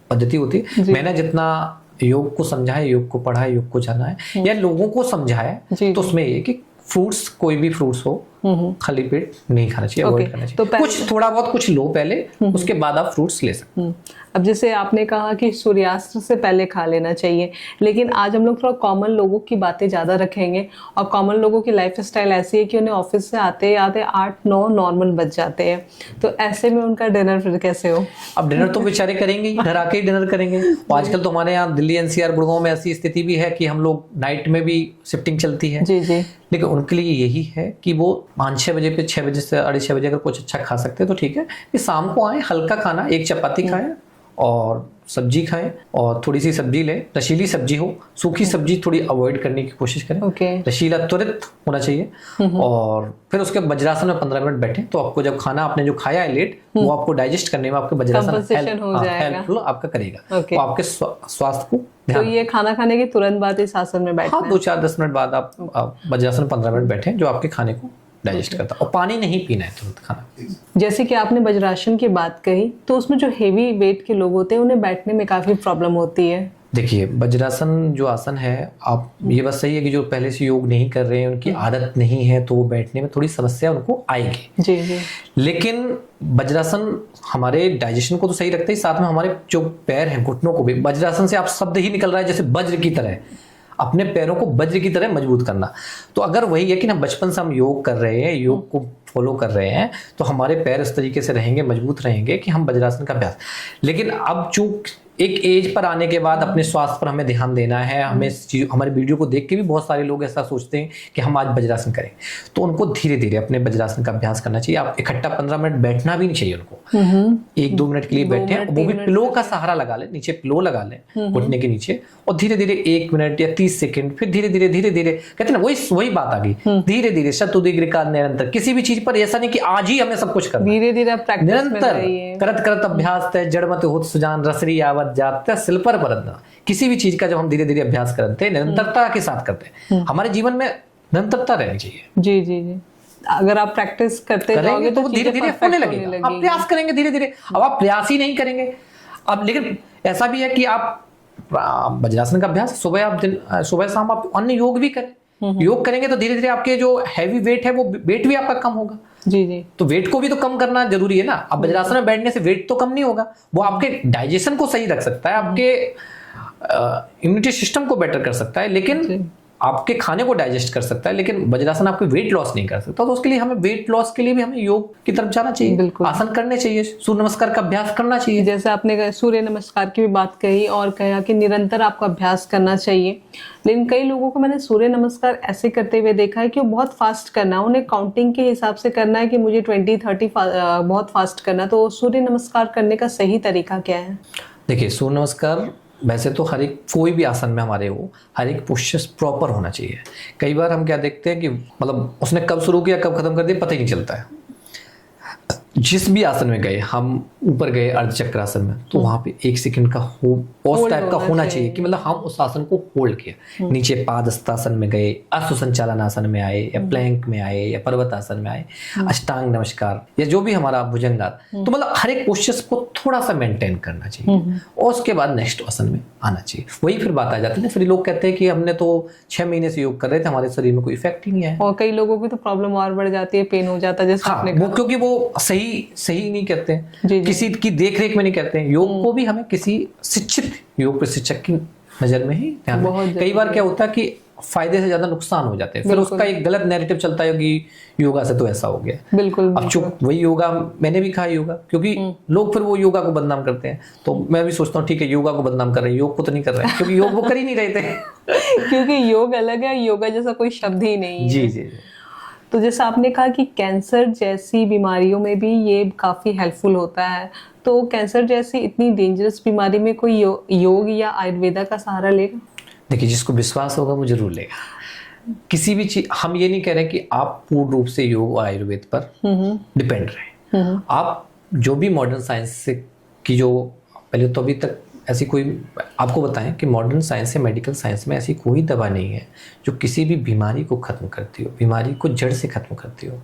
पद्धति होती है। मैंने जितना योग को समझा है, योग को पढ़ा है, योग को जाना है, या लोगों को समझा है, तो उसमें ये कि फ्रूट्स, कोई भी फ्रूट्स हो, खाली पेट नहीं खाना चाहिए, अवॉइड करना चाहिए। तो कुछ थोड़ा बहुत कुछ लो पहले, उसके बाद आप फ्रूट्स ले सकते हैं। अब जैसे आपने कहा कि सूर्यास्त से पहले खा लेना चाहिए, लेकिन आज हम लोग थोड़ा कॉमन लोगों की बातें ज़्यादा रखेंगे। और कॉमन लोगों की लाइफस्टाइल ऐसी है कि उन्हें ऑफिस से आते आते 8-9 नॉर्मल बज जाते हैं, तो ऐसे में उनका डिनर फिर कैसे हो? अब डिनर तो बेचारे करेंगे ही, घर आके ही डिनर करेंगे। आजकल तो हमारे यहाँ दिल्ली NCR गुड़गांव में ऐसी स्थिति भी है कि हम लोग नाइट में भी शिफ्टिंग चलती है। जी जी। लेकिन उनके लिए यही है कि वो 5-6 बजे पे 6 बजे से 6:30 बजे अगर कुछ अच्छा खा सकते हैं तो ठीक है, कि शाम को आए, हल्का खाना, 1 चपाती खाएं और सब्जी खाएं, और थोड़ी सी सब्जी लें, रसीली सब्जी हो, सूखी सब्जी थोड़ी अवॉइड करने की कोशिश करें। रसीला त्वरित होना चाहिए। और फिर उसके वज्रासन में 15 मिनट बैठें, तो आपको जब खाना आपने जो खाया है लेट, वो आपको डाइजेस्ट करने में आपके वज्रासन हेल्पफुल आपका करेगा, तो आपके स्वास्थ्य को। तो ये खाना खाने के तुरंत बाद इस आसन में बैठना है? हाँ, 2-4-10 मिनट बाद आप वज्रासन 15 मिनट बैठें, जो आपके खाने को डाइजेस्ट करता है। और पानी नहीं पीना है तुरंत खाना। जैसे कि आपने वज्रासन की बात कही, तो उसमें जो हेवी वेट के लोग होते हैं उन्हें बैठने में काफी प्रॉब्लम होती है। देखिए, वज्रासन जो आसन है, आप ये बात सही है कि जो पहले से योग नहीं कर रहे हैं, उनकी आदत नहीं है, तो वो बैठने में थोड़ी समस्या उनको आएगी। जी जी। लेकिन वज्रासन हमारे डाइजेशन को तो सही रखते ही, साथ में हमारे जो पैर हैं, घुटनों को भी, वज्रासन से आप शब्द ही निकल रहा है जैसे वज्र की तरह, अपने पैरों को वज्र की तरह मजबूत करना। तो अगर वही है कि ना, बचपन से हम योग कर रहे हैं, योग को फॉलो कर रहे हैं, तो हमारे पैर इस तरीके से रहेंगे, मजबूत रहेंगे कि हम वज्रासन का अभ्यास। लेकिन अब जो एक एज पर आने के बाद अपने स्वास्थ्य पर हमें ध्यान देना है। हमें हमारे वीडियो को देख के भी बहुत सारे लोग ऐसा सोचते हैं कि हम आज वज्रासन करें, तो उनको धीरे धीरे अपने वज्रासन का अभ्यास करना चाहिए। आप इकट्ठा 15 मिनट बैठना भी नहीं चाहिए उनको, 1-2 मिनट के लिए बैठे, वो भी पिलो का सहारा लगा ले, नीचे पिलो लगा ले घुटने के नीचे, और धीरे धीरे 1 मिनट या 30 सेकंड, फिर धीरे धीरे कहते हैं ना, वही बात आ गई, धीरे धीरे शतुदिग्रिका निरंतर। किसी भी चीज पर ऐसा नहीं कि आज ही हमें सब कुछ करना, धीरे धीरे निरंतर करत करत अभ्यास तय जड़मत होत सुजान रसरी आवत जात सिल पर बरतना। किसी भी चीज का जब हम धीरे धीरे अभ्यास करते हैं, निरंतरता के साथ करते हैं, हमारे जीवन में निरंतरता रहनी चाहिए। जी जी जी, अगर आप प्रैक्टिस करते जाओगे तो धीरे धीरे होने लगेगा। आप प्रयास करेंगे धीरे धीरे। अब आप प्रयास ही नहीं करेंगे अब, लेकिन ऐसा भी है कि आप वज्रासन का अभ्यास सुबह शाम आप अन्य योग भी करें। योग करेंगे तो धीरे धीरे आपके जो हैवी वेट है वो वेट भी आपका कम होगा। जी जी, तो वेट को भी तो कम करना जरूरी है ना। अब वज्रासन में बैठने से वेट तो कम नहीं होगा, वो आपके डाइजेशन को सही रख सकता है, आपके इम्यूनिटी सिस्टम को बेटर कर सकता है, लेकिन आपके खाने को डाइजेस्ट कर सकता है, लेकिन वज्रासन आपको वेट लॉस नहीं कर सकता। तो उसके लिए हमें वेट लॉस के लिए भी हमें योग की तरफ जाना चाहिए, आसन करने चाहिए, सूर्य नमस्कार का अभ्यास करना चाहिए। जैसे आपने सूर्य नमस्कार की भी बात कही और कहा कि निरंतर आपको अभ्यास करना चाहिए, लेकिन कई लोगों को मैंने सूर्य नमस्कार ऐसे करते हुए देखा है कि वो बहुत फास्ट करना है, उन्हें काउंटिंग के हिसाब से करना है कि मुझे 20-30 बहुत फास्ट करना। तो सूर्य नमस्कार करने का सही तरीका क्या है? देखिए, सूर्य नमस्कार वैसे तो हर एक कोई भी आसन में हमारे हो, हर एक पोस्चर प्रॉपर होना चाहिए। कई बार हम क्या देखते हैं कि मतलब उसने कब शुरू किया कब खत्म कर दिया पता ही नहीं चलता है। जिस भी आसन में गए, हम ऊपर गए अर्धचक्रासन में, तो वहां पे 1 सेकंड का पॉज टाइप का होना चाहिए कि मतलब हम उस आसन को होल्ड किया। नीचे पादहस्तासन में गए, अश्व संचालन आसन में आए, या प्लैंक में आए, या पर्वत आसन में आए, अष्टांग नमस्कार, या जो भी हमारा भुजंगासन, तो मतलब हर एक पोस्चर्स को थोड़ा सा मेंटेन करना चाहिए और उसके बाद नेक्स्ट आसन में आना चाहिए। वही फिर बात आ जाती है ना, फिर लोग कहते हैं कि हमने तो 6 महीने से योग कर रहे थे, हमारे शरीर में कोई इफेक्ट ही नहीं आया। और कई लोगों की तो प्रॉब्लम और बढ़ जाती है, पेन हो जाता है, जैसे आपने कहा। क्योंकि वो सही नहीं करते हैं, किसी की देख रेख में नहीं करते हैं। योग को भी हमें किसी शिक्षित योग प्रशिक्षक की नजर में ही ध्यान दें। कई बार क्या होता है कि फायदे से ज्यादा नुकसान हो जाते हैं, फिर उसका एक गलत नैरेटिव चलता है कि योगा से तो ऐसा हो गया। बिल्कुल। अब चुप, वही योगा मैंने भी कहा योगा, क्योंकि लोग फिर वो योगा को बदनाम करते हैं, तो मैं भी सोचता हूँ ठीक है, योगा को बदनाम कर रहे हैं, योग को तो नहीं कर रहे हैं, क्योंकि योग वो कर ही नहीं रहे थे। क्योंकि योग अलग है, योगा जैसा कोई शब्द ही नहीं है। जी जी। तो जैसा आपने कहा कि कैंसर जैसी बीमारियों में भी ये काफ़ी हेल्पफुल होता है, तो कैंसर जैसी इतनी डेंजरस बीमारी में कोई योग या आयुर्वेदा का सहारा लेगा? देखिए, जिसको विश्वास होगा वो जरूर लेगा। किसी भी चीज, हम ये नहीं कह रहे कि आप पूर्ण रूप से योग और आयुर्वेद पर डिपेंड रहे। आप जो भी मॉडर्न साइंस से की जो पहले तो अभी तक ऐसी कोई आपको बताएं कि मॉडर्न साइंस या मेडिकल साइंस में ऐसी कोई दवा नहीं है जो किसी भी बीमारी को खत्म करती हो, बीमारी को जड़ से खत्म करती हो।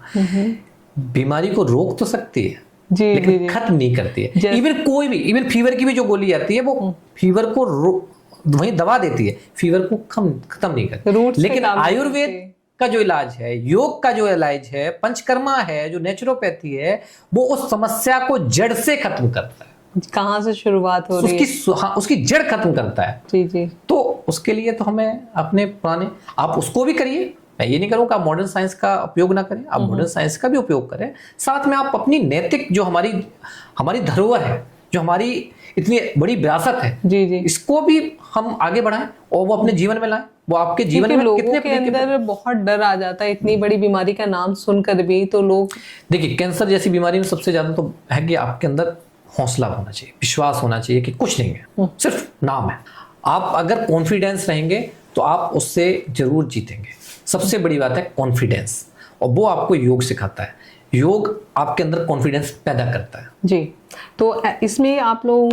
बीमारी को रोक तो सकती है जी, लेकिन जी, खत्म नहीं करती है। इवन फीवर की भी जो गोली आती है वो फीवर को वही दवा देती है, फीवर को खत्म नहीं करती। लेकिन आयुर्वेद का जो इलाज है, योग का जो इलाज है, पंचकर्मा है, जो नेचुरोपैथी है, वो उस समस्या को जड़ से खत्म करता है। कहाँ से शुरुआत हो रही है, उसकी जड़ खत्म करता है। जी जी। तो उसके लिए तो हमें अपने पुराने, आप उसको भी करिए, मैं ये नहीं करूँगा आप मॉडर्न साइंस का उपयोग ना करें, आप मॉडर्न साइंस का भी उपयोग करें, साथ में आप अपनी नैतिक जो हमारी धरोहर है, जो हमारी इतनी बड़ी विरासत है, जी जी, इसको भी हम आगे बढ़ाएं और वो अपने जीवन में लाएं। वो आपके जीवन में लोगों के अंदर बहुत डर आ जाता है इतनी बड़ी बीमारी का नाम सुनकर भी। तो लोग, देखिए, कैंसर जैसी बीमारी में सबसे ज्यादा तो है कि आपके अंदर हौसला होना चाहिए, विश्वास होना चाहिए कि कुछ नहीं है, सिर्फ नाम है। आप अगर कॉन्फिडेंस रहेंगे तो आप उससे जरूर जीतेंगे। सबसे बड़ी बात है कॉन्फिडेंस, और वो आपको योग सिखाता है। योग आपके अंदर कॉन्फिडेंस पैदा करता है। जी। तो इसमें आप लोग,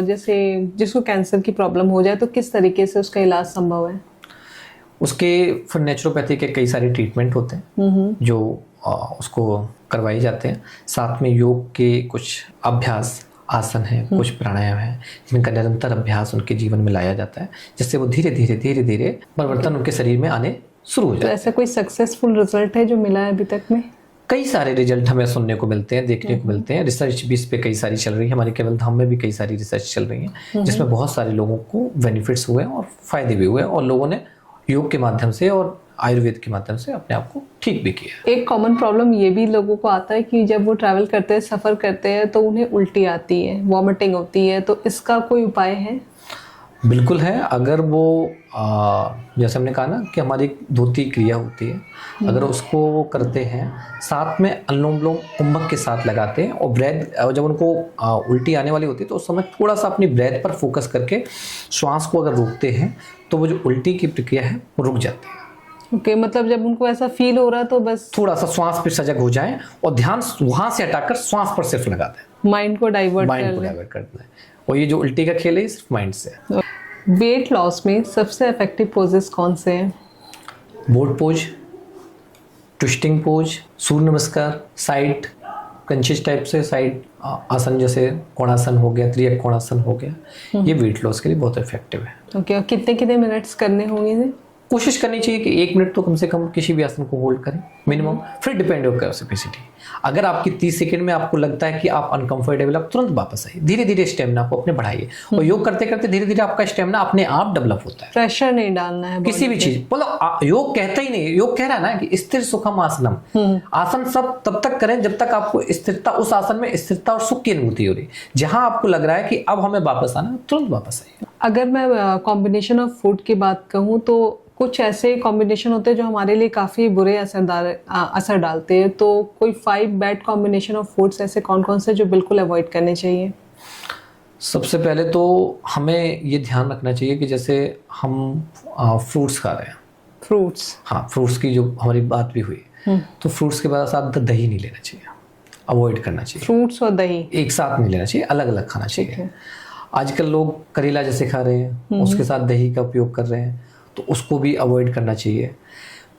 जैसे जिसको कैंसर की प्रॉब्लम हो जाए, तो किस तरीके से उसका इलाज संभव है? उसके फिर नेचुरोपैथी के कई सारे ट्रीटमेंट होते हैं जो उसको करवाए जाते हैं। साथ में योग के कुछ अभ्यास आसन है, कुछ प्राणायाम है, जिनका निरंतर अभ्यास उनके जीवन में लाया जाता है, जिससे वो धीरे धीरे परिवर्तन उनके शरीर में आने शुरू हो जाता है। ऐसा कोई सक्सेसफुल रिजल्ट है जो मिला है अभी तक में? कई सारे रिजल्ट हमें सुनने को मिलते हैं, देखने को मिलते हैं। रिसर्च भी इस पे कई सारी चल रही है, हमारे केवल धाम में भी कई सारी रिसर्च चल रही है, जिसमें बहुत सारे लोगों को बेनिफिट्स हुए और फायदे भी हुए, और लोगों ने योग के माध्यम से और आयुर्वेद के माध्यम से अपने आप को ठीक भी किया। एक कॉमन प्रॉब्लम ये भी लोगों को आता है कि जब वो ट्रैवल करते हैं, सफ़र करते हैं, तो उन्हें उल्टी आती है, वॉमिटिंग होती है, तो इसका कोई उपाय है? बिल्कुल है। अगर वो जैसे हमने कहा ना कि हमारी एक धोती क्रिया होती है, अगर उसको वो करते हैं, साथ में अनुलोम विलोम कुंभक के साथ लगाते हैं और ब्रेथ, जब उनको उल्टी आने वाली होती है तो उस समय थोड़ा सा अपनी ब्रेथ पर फोकस करके श्वास को अगर रोकते हैं तो वो जो उल्टी की प्रक्रिया है वो रुक जाती है। ओके, मतलब जब उनको ऐसा फील हो रहा है तो बस थोड़ा सा श्वास पे सजग हो जाएं और ध्यान वहां से हटाकर श्वास पर सिर्फ लगा दें, माइंड को डाइवर्ट कर दें। और ये जो उल्टी का खेल है सिर्फ माइंड से है। वेट लॉस में सबसे इफेक्टिव पोजेस कौन से हैं? बोट पोज, ट्विस्टिंग पोज, सूर्य नमस्कार, साइड कंचेस टाइप से साइड आसन, जैसे कोणासन हो गया, त्रियक कोणासन हो गया, ये वेट लॉस के लिए बहुत इफेक्टिव है। ओके, और कितने कितने मिनट्स करने होंगे इसे? कोशिश करनी चाहिए कि 1 मिनट तो कम से कम किसी भी आसन को होल्ड करें मिनिमम, फिर डिपेंड होकर कैपेसिटी। अगर आपकी 30 सेकंड में आपको लगता है कि आप अनकंफर्टेबल, आप तुरंत वापस आइए, धीरे धीरे स्टेमिना को अपने बढ़ाइए। और योग करते करते धीरे धीरे आपका स्टेमिना अपने आप डेवलप होता है। प्रेशर नहीं डालना है किसी भी चीज, मतलब योग कहता ही नहीं, योग कह रहा है ना कि स्थिर सुखम आसनम। आसन सब तब तक करें जब तक आपको स्थिरता, उस आसन में स्थिरता और सुख की अनुभूति हो रही। जहां आपको लग रहा है कि अब हमें वापस आना, तुरंत वापस आइए। अगर मैं कॉम्बिनेशन ऑफ फूड की बात कहूँ तो कुछ ऐसे कॉम्बिनेशन होते हैं जो हमारे लिए काफ़ी बुरे असर डालते हैं, तो कोई 5 बैड कॉम्बिनेशन ऑफ फूड्स ऐसे कौन कौन से जो बिल्कुल अवॉइड करने चाहिए? सबसे पहले तो हमें ये ध्यान रखना चाहिए कि जैसे हम फ्रूट्स खा रहे हैं, फ्रूट्स, हाँ, फ्रूट्स की जो हमारी बात भी हुई, तो फ्रूट्स के बाद साथ दही नहीं लेना चाहिए, अवॉइड करना चाहिए। फ्रूट्स और दही एक साथ नहीं लेना चाहिए, अलग अलग खाना चाहिए। आजकल लोग करेला जैसे खा रहे हैं, उसके साथ दही का उपयोग कर रहे हैं, तो उसको भी अवॉइड करना चाहिए।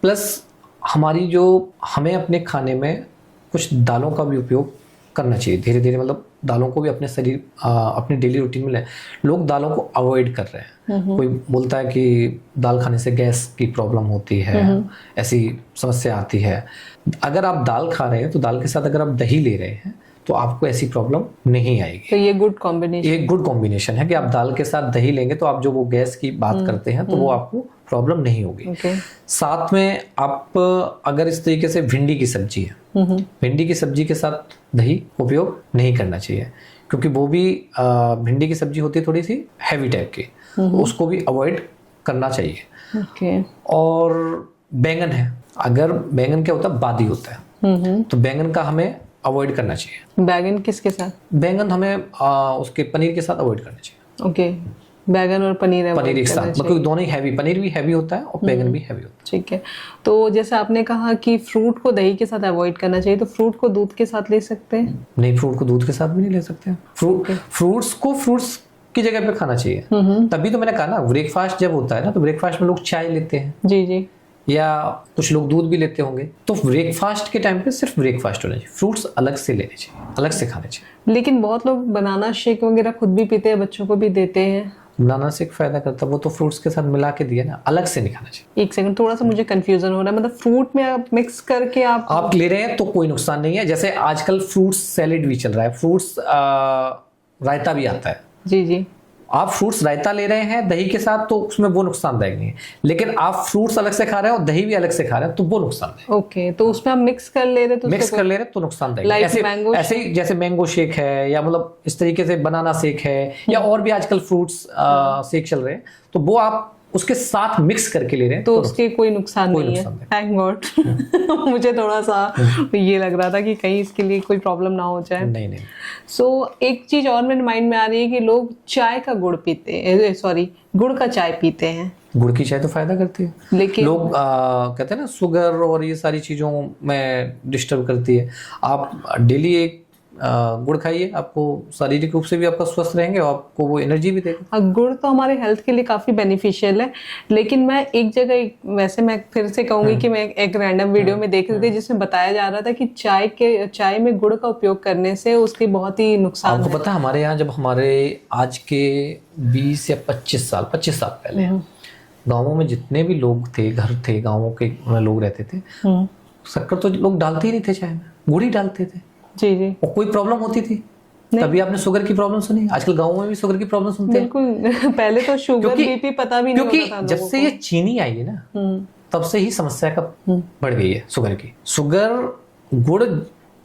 प्लस हमें अपने खाने में कुछ दालों का भी उपयोग करना चाहिए धीरे धीरे, मतलब दालों को भी अपने शरीर, अपने डेली रूटीन में लें। लोग दालों को अवॉइड कर रहे हैं। कोई बोलता है कि दाल खाने से गैस की प्रॉब्लम होती है, ऐसी समस्या आती है। अगर आप दाल खा रहे हैं तो दाल के साथ अगर आप दही ले रहे हैं तो आपको ऐसी प्रॉब्लम नहीं आएगी। तो ये गुड कॉम्बिनेशन है कि आप दाल के साथ दही लेंगे तो आप जो वो गैस की बात करते हैं तो वो आपको प्रॉब्लम नहीं होगी। साथ में आप अगर इस तरीके से भिंडी की सब्जी है, भिंडी की सब्जी के साथ दही उपयोग नहीं करना चाहिए, क्योंकि वो भी भिंडी की सब्जी होती है थोड़ी सी हैवी टाइप की, उसको भी अवॉइड करना चाहिए। और बैंगन है, अगर बैंगन क्या होता है, बादी होता है, तो बैंगन का हमें अवॉइड करना चाहिए। बैगन किसके साथ? बैगन हमें उसके पनीर के साथ अवॉइड करना चाहिए। ओके, बैगन और पनीर एक साथ, मतलब दोनों ही हैवी, पनीर भी हैवी होता है और बैगन भी हैवी होता है। ठीक है, तो जैसे आपने कहा कि फ्रूट को दही के साथ अवॉइड करना चाहिए, तो फ्रूट को दूध के साथ ले सकते हैं? नहीं, फ्रूट को दूध के साथ भी नहीं ले सकते। फ्रूट्स को फ्रूट्स की जगह पे खाना चाहिए। तभी तो मैंने कहा ना, ब्रेकफास्ट जब होता है ना, तो ब्रेकफास्ट में लोग चाय लेते हैं, जी, या कुछ लोग दूध भी लेते होंगे, तो ब्रेकफास्ट के टाइम पे सिर्फ ब्रेकफास्ट होना चाहिए, फ्रूट्स अलग से लेने चाहिए, अलग से खाने चाहिए। लेकिन बहुत लोग बनाना शेक वगैरह खुद भी पीते हैं, बच्चों को भी देते हैं। बनाना शेक फायदा करता है, वो तो फ्रूट्स के साथ मिला के दिया ना, अलग से नहीं खाना चाहिए। एक सेकंड, थोड़ा सा मुझे कंफ्यूजन हो रहा है, मतलब फ्रूट में आप मिक्स करके आप ले रहे हैं तो कोई नुकसान नहीं है। जैसे आजकल फ्रूट्स सैलेड भी चल रहा है, फ्रूट्स रायता भी आता है। जी, आप फ्रूट्स रायता ले रहे हैं दही के साथ तो उसमें वो नुकसानदायक नहीं है, लेकिन आप फ्रूट्स अलग से खा रहे हैं और दही भी अलग से खा रहे हैं तो वो नुकसानदायक। ओके, तो उसमें आप मिक्स कर ले रहे तो नुकसानदायक। ऐसे ही जैसे मैंगो शेक है, या मतलब इस तरीके से बनाना शेक है, या और भी आजकल फ्रूट्स शेक चल रहे हैं, तो वो आप उसके साथ मिक्स करके ले रहे हैं तो उसके कोई नुकसान नहीं है। Thank God. मुझे थोड़ा सा ये लग रहा था कि कहीं इसके लिए कोई प्रॉब्लम ना हो जाए। नहीं। सो एक चीज और मेरे माइंड में आ रही है कि लोग चाय का गुड़ पीते हैं, गुड़ का चाय पीते हैं। गुड़ की चाय तो फायदा करती है, लेकिन लोग कहते हैं ना शुगर और ये सारी चीजों में डिस्टर्ब करती है। आप डेली एक गुड़ खाइए, आपको शारीरिक रूप से भी आपका स्वस्थ रहेंगे और आपको वो एनर्जी भी देगा। गुड़ तो हमारे हेल्थ के लिए काफी बेनिफिशियल है, लेकिन मैं एक जगह, वैसे मैं फिर से कहूंगी कि मैं एक रैंडम वीडियो में देख रही थी जिसमें बताया जा रहा था कि चाय में गुड़ का उपयोग करने से उसके बहुत ही नुकसान। आपको पता है, हमारे यहाँ जब हमारे आज के 20 या 25 साल पहले गाँवों में जितने भी लोग थे, घर थे, गाँवों के लोग रहते थे, शक्कर तो लोग डालते ही नहीं थे चाय में, गुड़ ही डालते थे। जी, और कोई प्रॉब्लम होती थी? तभी आपने शुगर की प्रॉब्लम सुनी। आजकल गाँव में भी शुगर की प्रॉब्लम सुनते हैं। बिल्कुल। पहले तो शुगर बीपी पता भी नहीं होता था। जब से ये चीनी आई है ना, तब से ही समस्या का बढ़ गई है शुगर की। शुगर, गुड़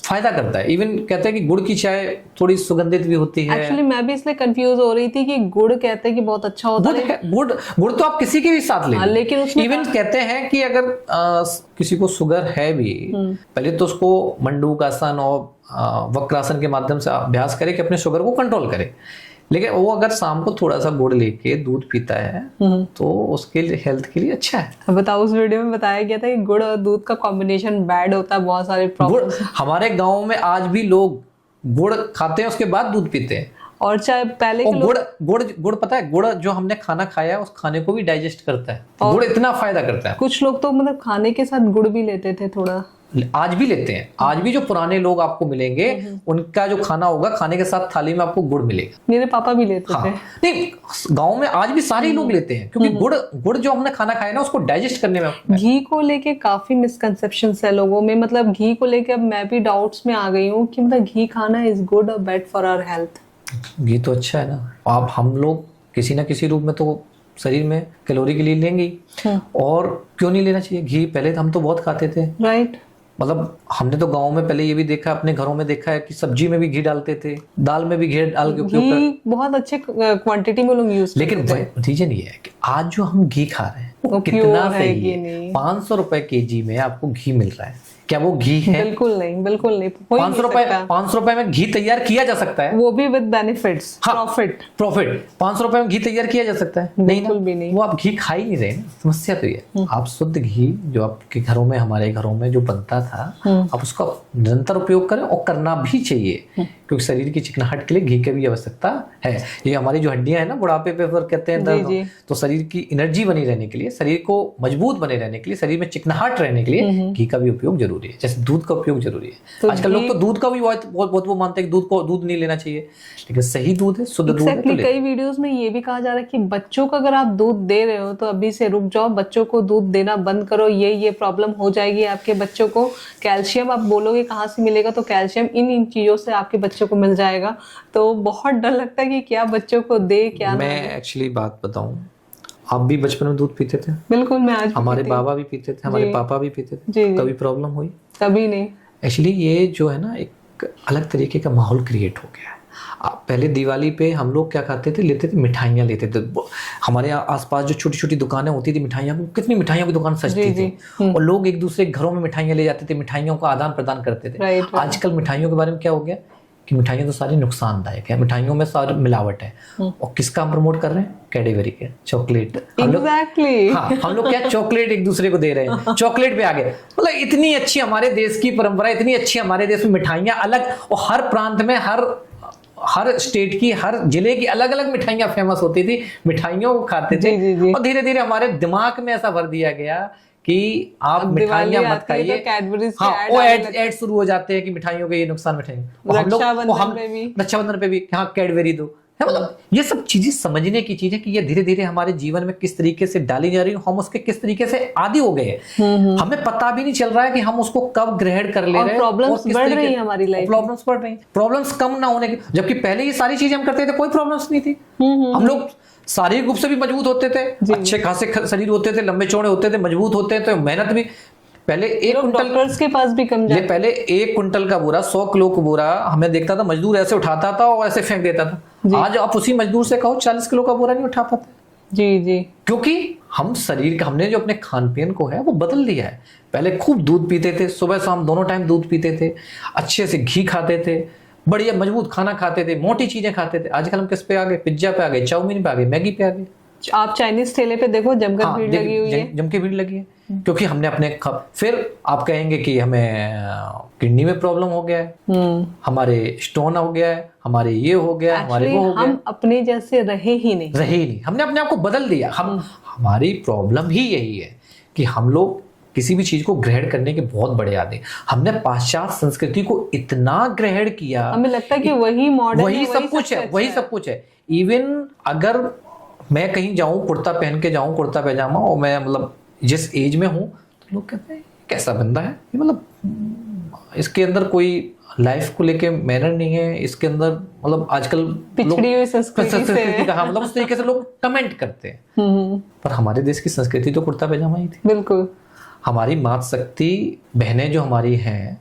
फायदा करता है। इवन कहते हैं कि गुड़ की चाय थोड़ी सुगंधित भी होती है। एक्चुअली मैं भी इसलिए कंफ्यूज हो रही थी कि गुड़ कहते हैं कि बहुत अच्छा होता है। गुड़ तो आप किसी के भी साथ ले लो। लेकिन उसमें इवन कहते हैं कि अगर किसी को शुगर है भी, पहले तो उसको मंडूकासन और वक्रासन के माध्यम से अभ्यास करे कि अपने शुगर को कंट्रोल करे। लेकिन वो अगर शाम को थोड़ा सा गुड़ लेके दूध पीता है तो उसके लिए, हेल्थ के लिए अच्छा है। बताओ, उस वीडियो में बताया गया था कि गुड़ और दूध का कॉम्बिनेशन बैड होता है, बहुत सारे प्रॉब्लम। हमारे गांव में आज भी लोग गुड़ खाते हैं, उसके बाद दूध पीते हैं। और चाहे पहले के गुड़ पता है, गुड़ जो हमने खाना खाया है उस खाने को भी डाइजेस्ट करता है। गुड़ इतना फायदा करता है। कुछ लोग तो मतलब खाने के साथ गुड़ भी लेते थे थोड़ा, आज भी लेते हैं। आज भी जो पुराने लोग आपको मिलेंगे उनका जो खाना होगा, खाने के साथ थाली में आपको गुड़ मिलेगा। मेरे पापा भी लेते थे। नहीं, गांव में आज भी सारे लोग लेते हैं, क्योंकि गुड़ जो हमने खाना खाया ना उसको डाइजेस्ट करने में। घी को लेके काफी मिसकंसेप्शन है लोगों में, मतलब घी को लेके अब मैं भी डाउट्स में आ गई हूँ कि मतलब घी खाना इज गुड और बैड फॉर आवर हेल्थ। घी तो अच्छा है ना। आप हम लोग किसी ना किसी रूप में तो शरीर में कैलोरी के लिए लेंगे ही। और क्यों नहीं लेना चाहिए घी? पहले हम तो बहुत खाते थे, राइट। मतलब हमने तो गांव में पहले ये भी देखा, अपने घरों में देखा है कि सब्जी में भी घी डालते थे, दाल में भी घी डाल के उपयोग घी बहुत अच्छे क्वांटिटी में लोग यूज करते थे। लेकिन रीजन ये है कि आज जो हम घी खा रहे हैं वो कितना सही है। 500 रुपए केजी में आपको घी मिल रहा है, क्या वो घी है? बिल्कुल नहीं, बिल्कुल नहीं। 500 रुपए में घी तैयार किया जा सकता है, वो भी विद बेनिफिट्स, प्रॉफिट। 500 रुपए में घी तैयार किया जा सकता है? बिल्कुल भी नहीं। वो आप घी खा ही नहीं रहे ना। समस्या तो ये, आप शुद्ध घी जो आपके घरों में, हमारे घरों में जो बनता था, आप उसका निरंतर उपयोग करें, और करना भी चाहिए, क्योंकि शरीर की चिकनाहट के लिए घी की भी आवश्यकता है। ये हमारी जो हड्डियां है ना, बुढ़ापे पे कहते हैं दर्द, तो शरीर की एनर्जी बनी रहने के लिए, शरीर को मजबूत बने रहने के लिए, शरीर में चिकनाहट रहने के लिए घी का भी उपयोग जरूरी है, जैसे दूध का उपयोग जरूरी है। तो आजकल लोग तो दूध का भी बहुत वो मानते हैं कि दूध नहीं लेना चाहिए, लेकिन सही दूध है, शुद्ध दूध है। कई वीडियोस में ये भी कहा जा रहा है कि बच्चों को अगर आप दूध दे रहे हो तो अभी से रुक जाओ, बच्चों को दूध देना बंद करो, ये प्रॉब्लम हो जाएगी आपके बच्चों को। कैल्शियम आप बोलोगे कहाँ से मिलेगा, तो कैल्शियम इन चीजों से आपके बच्चों को मिल जाएगा। तो बहुत डर लगता है कि क्या बच्चों को दे, क्या मैं एक्चुअली बात बताऊं, आप भी बचपन में दूध पीते थे? बिल्कुल, मैं आज हमारे बाबा भी पीते थे, हमारे पापा भी पीते थे। कभी प्रॉब्लम हुई? कभी नहीं। एक्चुअली ये जो है ना, एक अलग तरीके का माहौल क्रिएट हो गया है। पहले दिवाली पे हम लोग क्या खाते थे, लेते थे मिठाइयाँ लेते थे। हमारे आसपास जो छोटी छोटी दुकानें होती थी मिठाइयाँ, कितनी मिठाइयों की दुकान सजती थी, और लोग एक दूसरे के घरों में मिठाइयाँ ले जाते थे, मिठाइयों का आदान प्रदान करते थे। आजकल मिठाइयों के बारे में क्या हो गया कि मिठाइयाँ तो सारी नुकसानदायक है, मिठाइयों में सारी मिलावट है। और किसका हम प्रमोट कर रहे हैं? कैडबरी के चॉकलेट। एग्जैक्टली। हाँ, हम लोग क्या चॉकलेट एक दूसरे को दे रहे हैं, चॉकलेट पे आगे। मतलब इतनी अच्छी हमारे देश की परंपरा, इतनी अच्छी हमारे देश में मिठाइयाँ अलग, और हर प्रांत में, हर स्टेट की, हर जिले की अलग अलग मिठाइयाँ फेमस होती थी, मिठाइयों को खाते थे। और धीरे धीरे हमारे दिमाग में ऐसा भर दिया गया कि आप मिठाइयाँ मत खाइए। हाँ, वो ऐड शुरू हो जाते हैं कि मिठाइयों के ये नुकसान, मिठाइयों। रक्षाबंधन पे भी हाँ कैडबरी दो। मतलब ये सब चीजें समझने की चीज है कि ये धीरे धीरे हमारे जीवन में किस तरीके से डाली जा रही है, हम उसके किस तरीके से आदी हो गए हैं। हमें पता भी नहीं चल रहा है कि हम उसको कब ग्रहण कर ले रहे हैं। प्रॉब्लम्स बढ़ रही है हमारी लाइफ, प्रॉब्लम्स बढ़ रही हैं, प्रॉब्लम्स कम ना होने की, जबकि पहले ये सारी चीजें हम करते थे, कोई प्रॉब्लम्स नहीं थी। हम लोग शारीरिक रूप से भी मजबूत होते थे, अच्छे खासे शरीर होते थे, लंबे चौड़े होते थे, मजबूत होते थे, मेहनत भी। पहले 1 कुंटल के पास भी कम जाते, पहले 1 कुंटल का बोरा, 100 किलो का बोरा हमें देखता था, मजदूर ऐसे उठाता था और ऐसे फेंक देता था। आज आप उसी मजदूर से कहो 40 किलो का बोरा नहीं उठा पाते। जी। क्योंकि हम शरीर का, हमने जो अपने खान पीन को है वो बदल दिया है। पहले खूब दूध पीते थे, सुबह शाम दोनों टाइम दूध पीते थे, अच्छे से घी खाते थे, बढ़िया मजबूत खाना खाते थे, मोटी चीजें खाते थे। आजकल हम किस पे आ गए? पिज्जा पे आ गए, चाउमीन पे आ गए, मैगी पे आ गए। आप चाइनीज ठेले पे देखो, जमकर भीड़ लगी हुई है, जम के भीड़ लगी है, क्योंकि हमने अपने फिर आप कहेंगे कि हमें किडनी में प्रॉब्लम हो गया है, हमारे स्टोन हो गया है, हमारे ये हो गया, हमारे वो हो गया। हम अपने जैसे रहे ही नहीं, हमने अपने आप को बदल दिया। हमारी प्रॉब्लम ही यही है कि हम लोग किसी भी चीज को ग्रहण करने के बहुत बड़े आदि। हमने पाश्चात्य संस्कृति को इतना ग्रहण किया, हमें लगता है कि वही मॉडर्न, वही सब कुछ है। इवन अगर मैं कहीं जाऊं, कुर्ता पहन के जाऊं, कुर्ता पैजामा, और मैं मतलब जिस एज में हूं, तो लोग कहते हैं कैसा बंदा है, मतलब इसके अंदर कोई लाइफ को लेके मैनर नहीं है, इसके अंदर मतलब आजकल पिछड़ी हुई संस्कृति से कहा मतलब उस तरीके से लोग कमेंट करते हैं। पर हमारे देश की संस्कृति तो कुर्ता पैजामा ही थी। बिल्कुल। हमारी मातृशक्ति बहनें जो हमारी हैं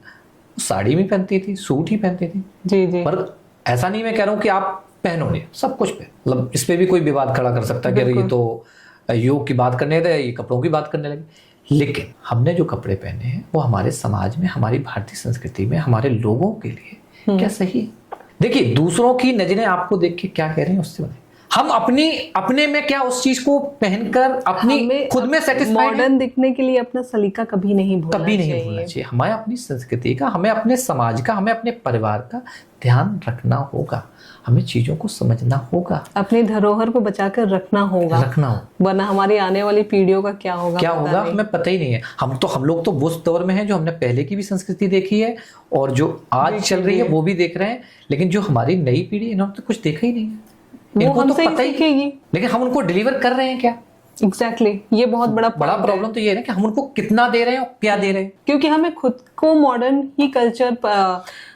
साड़ी भी पहनती थी, सूट ही पहनती थी। जी जी। पर ऐसा नहीं मैं कह रहा हूँ कि आप पहनो नहीं, सब कुछ पहन, मतलब इस पे भी कोई विवाद खड़ा कर सकता है कि अरे ये तो योग की बात करने थे, ये कपड़ों की बात करने लगे। लेकिन हमने जो कपड़े पहने हैं वो हमारे समाज में, हमारी भारतीय संस्कृति में, हमारे लोगों के लिए क्या सही है? देखिए, दूसरों की नजरें आपको देख के क्या कह रही हैं उससे बने। हम अपने में क्या उस चीज को पहनकर अपनी खुद में सेटिस्फाइड, मॉडर्न दिखने के लिए अपना सलीका कभी नहीं भूलना चाहिए। हमें अपनी संस्कृति का, हमें अपने समाज का, हमें अपने परिवार का ध्यान रखना होगा। हमें चीजों को समझना होगा, अपनी धरोहर को बचाकर रखना होगा, वरना हमारी आने वाली पीढ़ियों का क्या होगा हमें पता ही नहीं है। हम लोग तो उस दौर में हैं जो हमने पहले की भी संस्कृति देखी है और जो आज चल रही है वो भी देख रहे हैं, लेकिन जो हमारी नई पीढ़ी इन्होंने तो कुछ देखा ही नहीं है, इनको तो पता ही नहीं, लेकिन हम उनको डिलीवर कर रहे हैं क्या? एग्जैक्टली ये बहुत बड़ा प्रॉब्लम तो ये है ना कि हम उनको कितना दे रहे हैं और क्या दे रहे हैं, क्योंकि हमें खुद को मॉडर्न ही कल्चर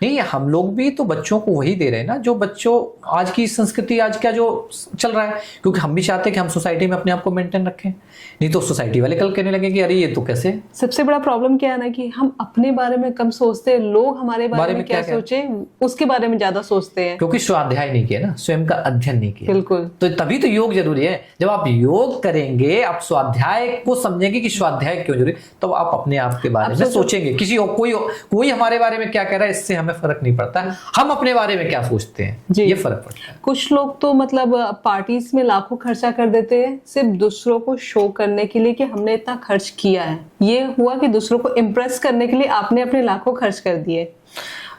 नहीं, हम लोग भी तो बच्चों को वही दे रहे हैं ना जो बच्चों आज की संस्कृति, आज का जो चल रहा है। क्योंकि हम भी चाहते हैं कि हम सोसाइटी में अपने आप को मेंटेन रखें, नहीं तो सोसाइटी वाले कल कहने लगे कि अरे ये तो कैसे। सबसे बड़ा प्रॉब्लम क्या है ना कि हम अपने बारे में कम सोचते हैं, लोग हमारे बारे में क्या सोचे उसके बारे में ज्यादा सोचते हैं, क्योंकि स्वाध्याय नहीं किया ना, स्वयं का अध्ययन नहीं किया। बिल्कुल। तो तभी तो योग जरूरी है। जब आप योग करेंगे, आप स्वाध्याय को समझेंगे कि स्वाध्याय क्यों जरूरी, तो आप अपने आप के बारे में सोचेंगे। किसी कोई हमारे बारे में क्या कह रहा है इससे हमें फर्क नहीं पड़ता, हम अपने बारे में क्या सोचते हैं ये फर्क पड़ता है। कुछ लोग तो मतलब पार्टीज में लाखों खर्चा कर देते हैं सिर्फ दूसरों को शो करने के लिए कि हमने इतना खर्च किया है। ये हुआ कि दूसरों को इम्प्रेस करने के लिए आपने अपने लाखों खर्च कर दिए,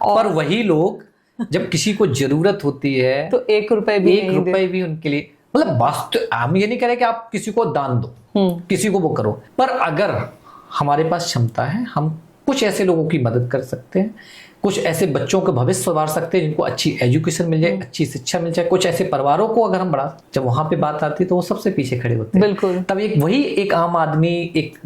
और वही लोग जब किसी को जरूरत होती है तो एक रुपए भी उनके लिए, मतलब वास्तव हम ये नहीं कह रहे कि आप किसी को दान दो, किसी को वो करो, पर अगर हमारे पास क्षमता है हम कुछ ऐसे लोगों की मदद कर सकते हैं, कुछ ऐसे बच्चों का भविष्य संवार सकते हैं जिनको अच्छी एजुकेशन मिल जाए, अच्छी शिक्षा मिल जाए, कुछ ऐसे परिवारों को अगर हम बढ़ा, जब वहां पे बात आती है तो वो सबसे पीछे खड़े होते हैं। बिल्कुल। तब वही एक आम आदमी, एक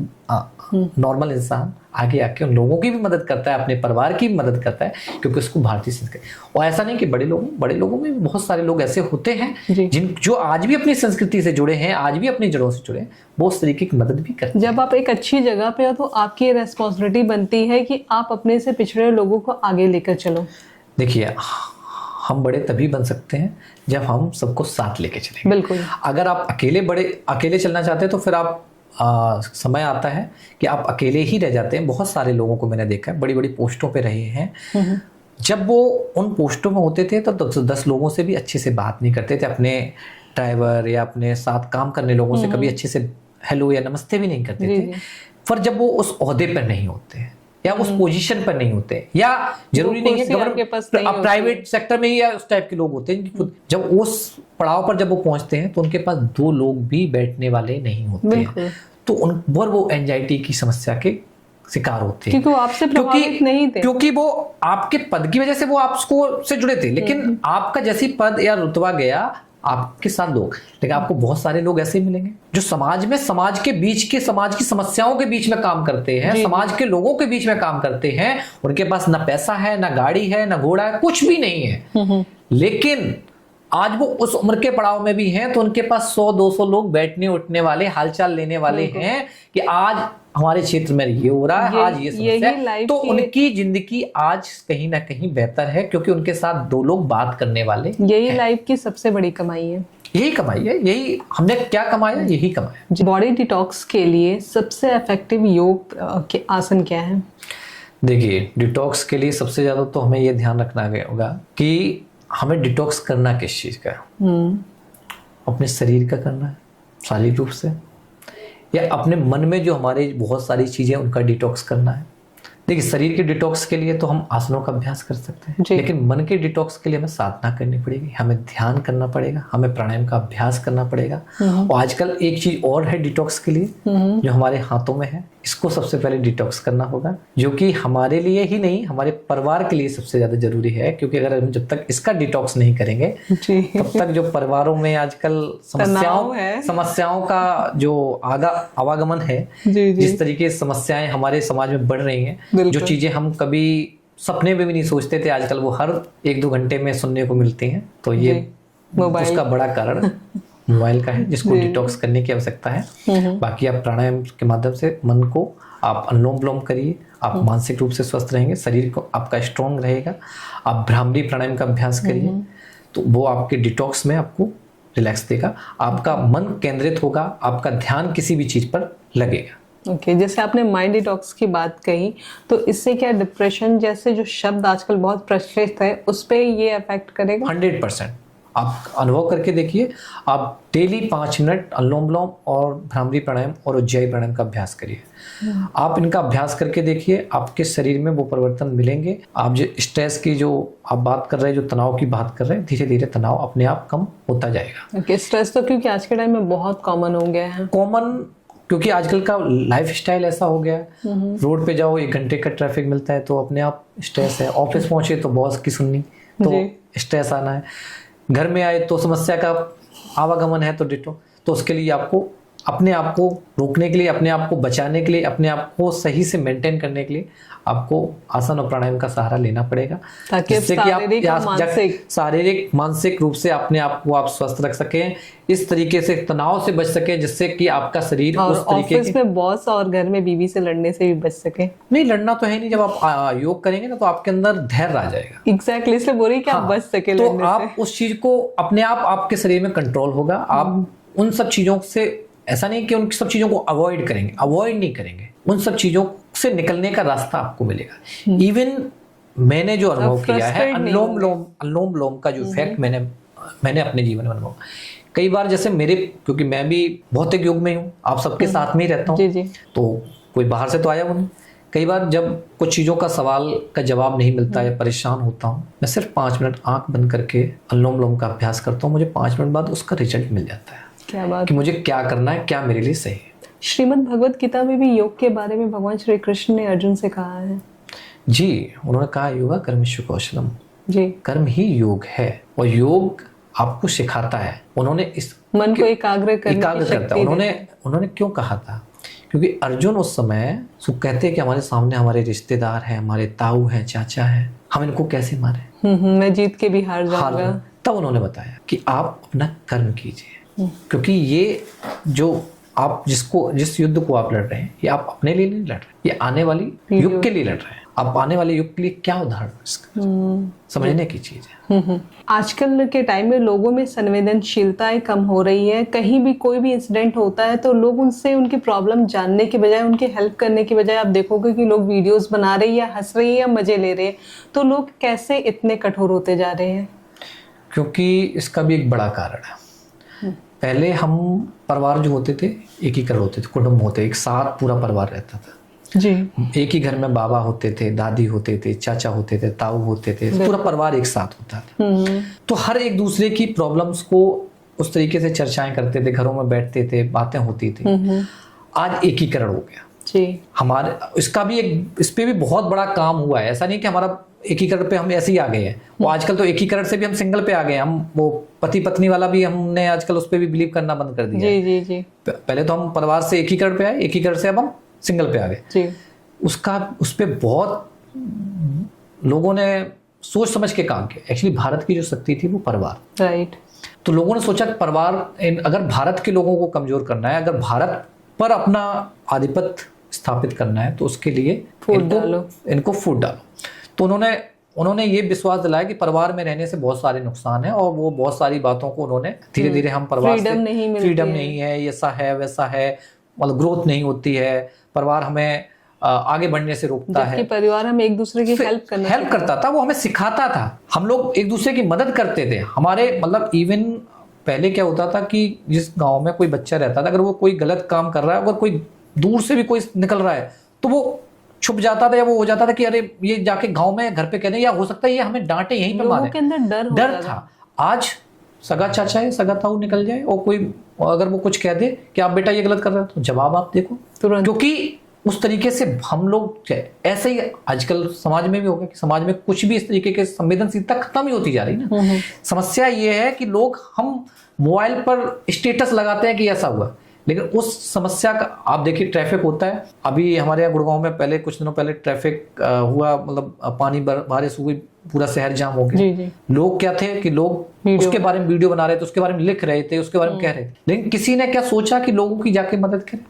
नॉर्मल इंसान आगे आके उन लोगों की भी मदद करता है, अपने परिवार की भी मदद करता है, क्योंकि उसको भारतीय संस्कृति। और ऐसा नहीं कि बड़े लोगों में भी बहुत सारे लोग ऐसे होते हैं जो आज भी अपनी संस्कृति से जुड़े हैं, आज भी अपनी जड़ों से जुड़े हैं, वो उस तरीके की मदद भी करते हैं। जब आप एक अच्छी जगह पे हो तो आपकी रेस्पॉन्सिबिलिटी बनती है कि आप अपने से पिछड़े लोगों को आगे लेकर चलो। देखिए, हम बड़े तभी बन सकते हैं जब हम सबको साथ लेके चलेंगे। बिल्कुल। अगर आप अकेले चलना चाहते हैं तो फिर आप समय आता है कि आप अकेले ही रह जाते हैं। बहुत सारे लोगों को मैंने देखा है, बड़ी बड़ी पोस्टों पे रहे हैं, जब वो उन पोस्टों में होते थे तो 10 लोगों से भी अच्छे से बात नहीं करते थे, अपने ड्राइवर या अपने साथ काम करने लोगों से कभी अच्छे से हेलो या नमस्ते भी नहीं करते थे। पर जब वो उस ओहदे पर नहीं होते या उस पोजीशन पर नहीं होते, या जरूरी नहीं है गवर्नमेंट, प्राइवेट सेक्टर में ही या उस टाइप के लोग होते हैं, जब उस पड़ाव पर जब वो पहुंचते हैं तो उनके पास 2 लोग भी बैठने वाले नहीं होते हैं, तो वो एंजाइटी की समस्या के शिकार होते हैं, क्योंकि वो आपसे प्रभावित नहीं थे, क्योंकि वो आपके पद की वजह से वो आपको से जुड़े थे, लेकिन आपका जैसी पद या रुतबा गया आपके साथ लोग, लेकिन आपको बहुत सारे लोग ऐसे ही मिलेंगे जो समाज की समस्याओं के बीच में काम करते हैं, समाज के लोगों के बीच में काम करते हैं, उनके पास ना पैसा है, ना गाड़ी है, ना घोड़ा है, कुछ भी नहीं है, लेकिन आज वो उस उम्र के पड़ाव में भी हैं तो उनके पास 100-200 लोग बैठने उठने वाले, हालचाल लेने वाले हैं कि आज हमारे क्षेत्र में ये हो रहा है, आज ये समस्या है, तो उनकी जिंदगी आज कहीं ना कहीं बेहतर है क्योंकि उनके साथ 2 लोग बात करने वाले। यही लाइफ की सबसे बड़ी कमाई है, यही हमने क्या कमाया, यही कमाया। बॉडी डिटॉक्स के लिए सबसे इफेक्टिव योग के आसन क्या है? देखिए, डिटॉक्स के लिए सबसे ज्यादा तो हमें ये ध्यान रखना होगा कि हमें डिटॉक्स करना किस चीज का है। अपने शरीर का करना है शारीरिक रूप से, या अपने मन में जो हमारे बहुत सारी चीजें उनका डिटॉक्स करना है। देखिए, शरीर के डिटॉक्स के लिए तो हम आसनों का अभ्यास कर सकते हैं, लेकिन मन के डिटॉक्स के लिए हमें साधना करनी पड़ेगी, हमें ध्यान करना पड़ेगा, हमें प्राणायाम का अभ्यास करना पड़ेगा। और आजकल एक चीज और है डिटॉक्स के लिए जो हमारे हाथों में है, इसको सबसे पहले डिटॉक्स करना होगा, जो कि हमारे लिए ही नहीं हमारे परिवार के लिए सबसे ज्यादा जरूरी है, क्योंकि अगर हम जब तक इसका डिटॉक्स नहीं करेंगे तब तक जो परिवारों में आजकल समस्याओं का जो आवागमन है, जिस तरीके से समस्याएं हमारे समाज में बढ़ रही हैं, जो चीजें हम कभी सपने में भी नहीं सोचते थे, आजकल वो हर 1-2 घंटे में सुनने को मिलती हैं। तो ये मोबाइल उसका बड़ा कारण मोबाइल का है, जिसको डिटॉक्स करने की आवश्यकता है। बाकी आप प्राणायाम के माध्यम से मन को आप अनुलोम विलोम करिए, आप मानसिक रूप से स्वस्थ रहेंगे, शरीर को आपका स्ट्रांग रहेगा। आप भ्रामरी प्राणायाम का अभ्यास करिए, तो वो आपके डिटॉक्स में आपको रिलैक्स देगा, आपका मन केंद्रित होगा, आपका ध्यान किसी भी चीज पर लगेगा। ओके, जैसे आपने माइंड डिटॉक्स की बात कही, तो इससे क्या डिप्रेशन जैसे जो शब्द आजकल बहुत प्रचलित है उस पे ये अफेक्ट करेगा? 100% आप अनुभव करके देखिए। आप डेली 5 मिनट अनुलोम विलोम और भ्रामरी प्राणायाम और उज्जाई प्राणायाम का अभ्यास करिए। आप इनका अभ्यास करके देखिए, आपके शरीर में वो परिवर्तन मिलेंगे। आप जो स्ट्रेस की जो आप बात कर रहे हैं, जो तनाव की बात कर रहे हैं, धीरे धीरे तनाव अपने आप कम होता जाएगा। ओके, स्ट्रेस तो क्योंकि आज के टाइम में बहुत कॉमन हो गया है। कॉमन क्योंकि आजकल का लाइफ स्टाइल ऐसा हो गया है, रोड पे जाओ 1 घंटे का ट्रैफिक मिलता है तो अपने आप स्ट्रेस है, ऑफिस पहुंचे तो बॉस की सुननी तो स्ट्रेस आना है, घर में आए तो समस्या का आवागमन है तो डिटो। तो उसके लिए आपको अपने आप को रोकने के लिए, अपने आप को बचाने के लिए, अपने आप को सही से मेंटेन करने के लिए आपको आसन और प्राणायाम का सहारा लेना पड़ेगा, जिससे कि आप शारीरिक मानसिक रूप से अपने आप को आप स्वस्थ रख सकें, इस तरीके से तनाव से बच सके, जिससे कि आपका शरीर और उस तरीके ऑफिस में बॉस और घर में बीवी से लड़ने से भी बच सके। नहीं, लड़ना तो है नहीं। जब आप योग करेंगे ना तो आपके अंदर धैर्य आ जाएगा। एग्जैक्टली, इसलिए बोल रही कि आप बच सके तो लड़ने आप से। उस चीज को अपने आप आपके शरीर में कंट्रोल होगा। आप उन सब चीजों से, ऐसा नहीं कि उन सब चीजों को अवॉइड करेंगे, अवॉइड नहीं करेंगे, उन सब चीजों से निकलने का रास्ता आपको मिलेगा। इवन मैंने जो अनुभव किया है अनुलोम विलोम का जो इफेक्ट मैंने अपने जीवन में अनुभव, कई बार जैसे मेरे, क्योंकि मैं भी भौतिक युग में हूँ, आप सबके साथ में ही रहता हूँ, तो कोई बाहर से तो आया वो नहीं। कई बार जब कुछ चीज़ों का सवाल का जवाब नहीं मिलता या परेशान होता हूँ, मैं सिर्फ 5 मिनट आंख बंद करके अनुलोम विलोम का अभ्यास करता हूँ, मुझे 5 मिनट बाद उसका रिजल्ट मिल जाता है। क्या बात, कि मुझे क्या करना है, क्या मेरे लिए सही है। श्रीमद् भगवत गीता में भी योग के बारे में भगवान श्री कृष्ण ने अर्जुन से कहा है। जी, उन्होंने कहा योगा कर्मसु कौशलम, जी, कर्म ही योग है और योग आपको सिखाता है। उन्होंने इस मन को एकाग्र करता है। उन्होंने क्यों कहा था? क्योंकि अर्जुन उस समय सुख कहते हैं कि हमारे सामने हमारे रिश्तेदार हैं, हमारे ताऊ हैं, चाचा हैं, हम इनको कैसे मारे, मैं जीत के भी हार जाऊंगा। तब उन्होंने बताया कि आप अपना कर्म कीजिए, क्योंकि ये जो आप जिस युद्ध को आप लड़ रहे हैं, ये आप अपने लिए नहीं लड़ रहे, ये आने वाली युग के लिए लड़ रहे हैं। आप आने वाले युग के लिए क्या उदाहरण इसका समझने की चीज है। आजकल के टाइम में लोगों में संवेदनशीलताएं कम हो रही है। कहीं भी कोई भी इंसिडेंट होता है तो लोग उनसे उनकी प्रॉब्लम जानने के बजाय, उनकी हेल्प करने के बजाय, आप देखोगे कि लोग वीडियोस बना रहे हैं या हंस रहे हैं या मजे ले रहे हैं। तो लोग कैसे इतने कठोर होते जा रहे हैं? क्योंकि इसका भी एक बड़ा कारण है। पहले हम परिवार जो होते थे एक ही कर होते थे, कुटुंब होते, एक साथ पूरा परिवार रहता था जी। एक ही घर में बाबा होते थे, दादी होते थे, चाचा होते थे, ताऊ होते थे, पूरा परिवार एक साथ होता था। तो हर एक दूसरे की प्रॉब्लम्स को उस तरीके से चर्चाएं करते थे, घरों में बैठते थे, बातें होती थी। आज एकीकरण हो गया जी। हमारे इसका भी इस पे भी बहुत बड़ा काम हुआ है। ऐसा नहीं कि हमारा एकीकरण पे हम ऐसे ही आ गए हैं, वो आजकल तो एकीकरण से भी हम सिंगल पे आ गए हैं। हम वो पति पत्नी वाला भी हमने आजकल उस पे भी बिलीव करना बंद कर दिया जी, जी, जी। पहले तो हम परिवार से एकीकरण पे आए, एकीकरण से अब हम सिंगल पे आ गए। उस पे बहुत लोगों ने सोच समझ के काम किया। एक्चुअली भारत की जो शक्ति थी वो परिवार, राइट। तो लोगों ने सोचा कि परिवार, अगर भारत के लोगों को कमजोर करना है, अगर भारत पर अपना आधिपत्य स्थापित करना है, तो उसके लिए इनको फूट डालो। तो उन्होंने ये विश्वास दिलाया कि परिवार में रहने से बहुत सारे नुकसान है, और वो बहुत सारी बातों को उन्होंने धीरे धीरे, हम परिवार से फ्रीडम नहीं है, ऐसा है वैसा है, मतलब ग्रोथ नहीं होती है, परिवार हमें आगे बढ़ने से रोकता है। परिवार हमें एक दूसरे की हेल्प करता था, वो हमें सिखाता था, हम लोग एक दूसरे की मदद करते थे। हमारे मतलब इवन पहले क्या होता था कि जिस गांव में कोई बच्चा रहता था, अगर वो कोई गलत काम कर रहा है, अगर कोई दूर से भी कोई निकल रहा है, तो वो छुप जाता था, या वो हो जाता था कि अरे ये जाके गांव में घर पे कहने, या हो सकता है ये हमें डांटे, यहीं पे मारे। लोगों के अंदर डर था। आज सगा चाचा है, सगा ताऊ निकल जाए और कोई अगर वो कुछ कह दे कि आप बेटा ये गलत कर रहे हो, तो जवाब आप देखो तुरंत। क्योंकि उस तरीके से हम लोग, ऐसे ही आजकल समाज में भी हो गया कि समाज में कुछ भी इस तरीके के संवेदनशीलता खत्म ही होती जा रही ना। समस्या ये है कि लोग, हम मोबाइल पर स्टेटस लगाते हैं कि ऐसा हुआ, लेकिन उस समस्या का आप देखिए, ट्रैफिक होता है। अभी हमारे यहाँ गुड़गांव में पहले कुछ दिनों पहले ट्रैफिक हुआ, मतलब पानी बारिश हुई, पूरा शहर जाम हो गया। जी जी। लोग क्या थे कि लोग उसके बारे में वीडियो बना रहे थे, उसके बारे में लिख रहे थे, उसके बारे में कह रहे थे, लेकिन किसी ने क्या सोचा कि लोगों की जाके मदद करें।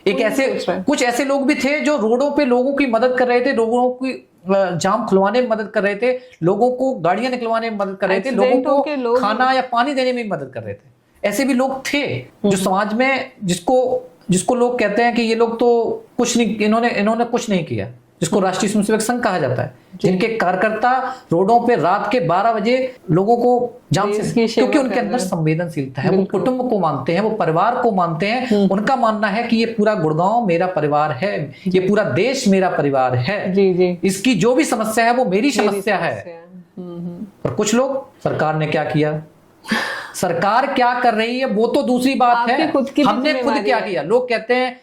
एक ऐसे कुछ ऐसे लोग भी थे जो रोडों पे लोगों की मदद कर रहे थे, लोगों की जाम खुलवाने में मदद कर रहे थे, लोगों को गाड़ियां निकलवाने में मदद कर रहे थे, लोगों को खाना या पानी देने में मदद कर रहे थे। ऐसे भी लोग थे जो समाज में, जिसको लोग कहते हैं कि ये लोग तो कुछ नहीं, इन्होंने कुछ नहीं किया, जिसको राष्ट्रीय स्वयंसेवक संघ कहा जाता है, जिनके कार्यकर्ता रोडों पे रात के 12 बजे लोगों को जाम से, क्योंकि उनके अंदर संवेदनशीलता है, वो कुटुंब को मानते हैं, वो परिवार को मानते हैं। उनका मानना है कि ये पूरा गुड़गांव मेरा परिवार है, ये पूरा देश मेरा परिवार है, जी जी। इसकी जो भी समस्या है वो मेरी समस्या है। और कुछ लोग, सरकार ने क्या किया, सरकार क्या कर रही है वो तो दूसरी बात है, हमने खुद क्या किया। लोग कहते हैं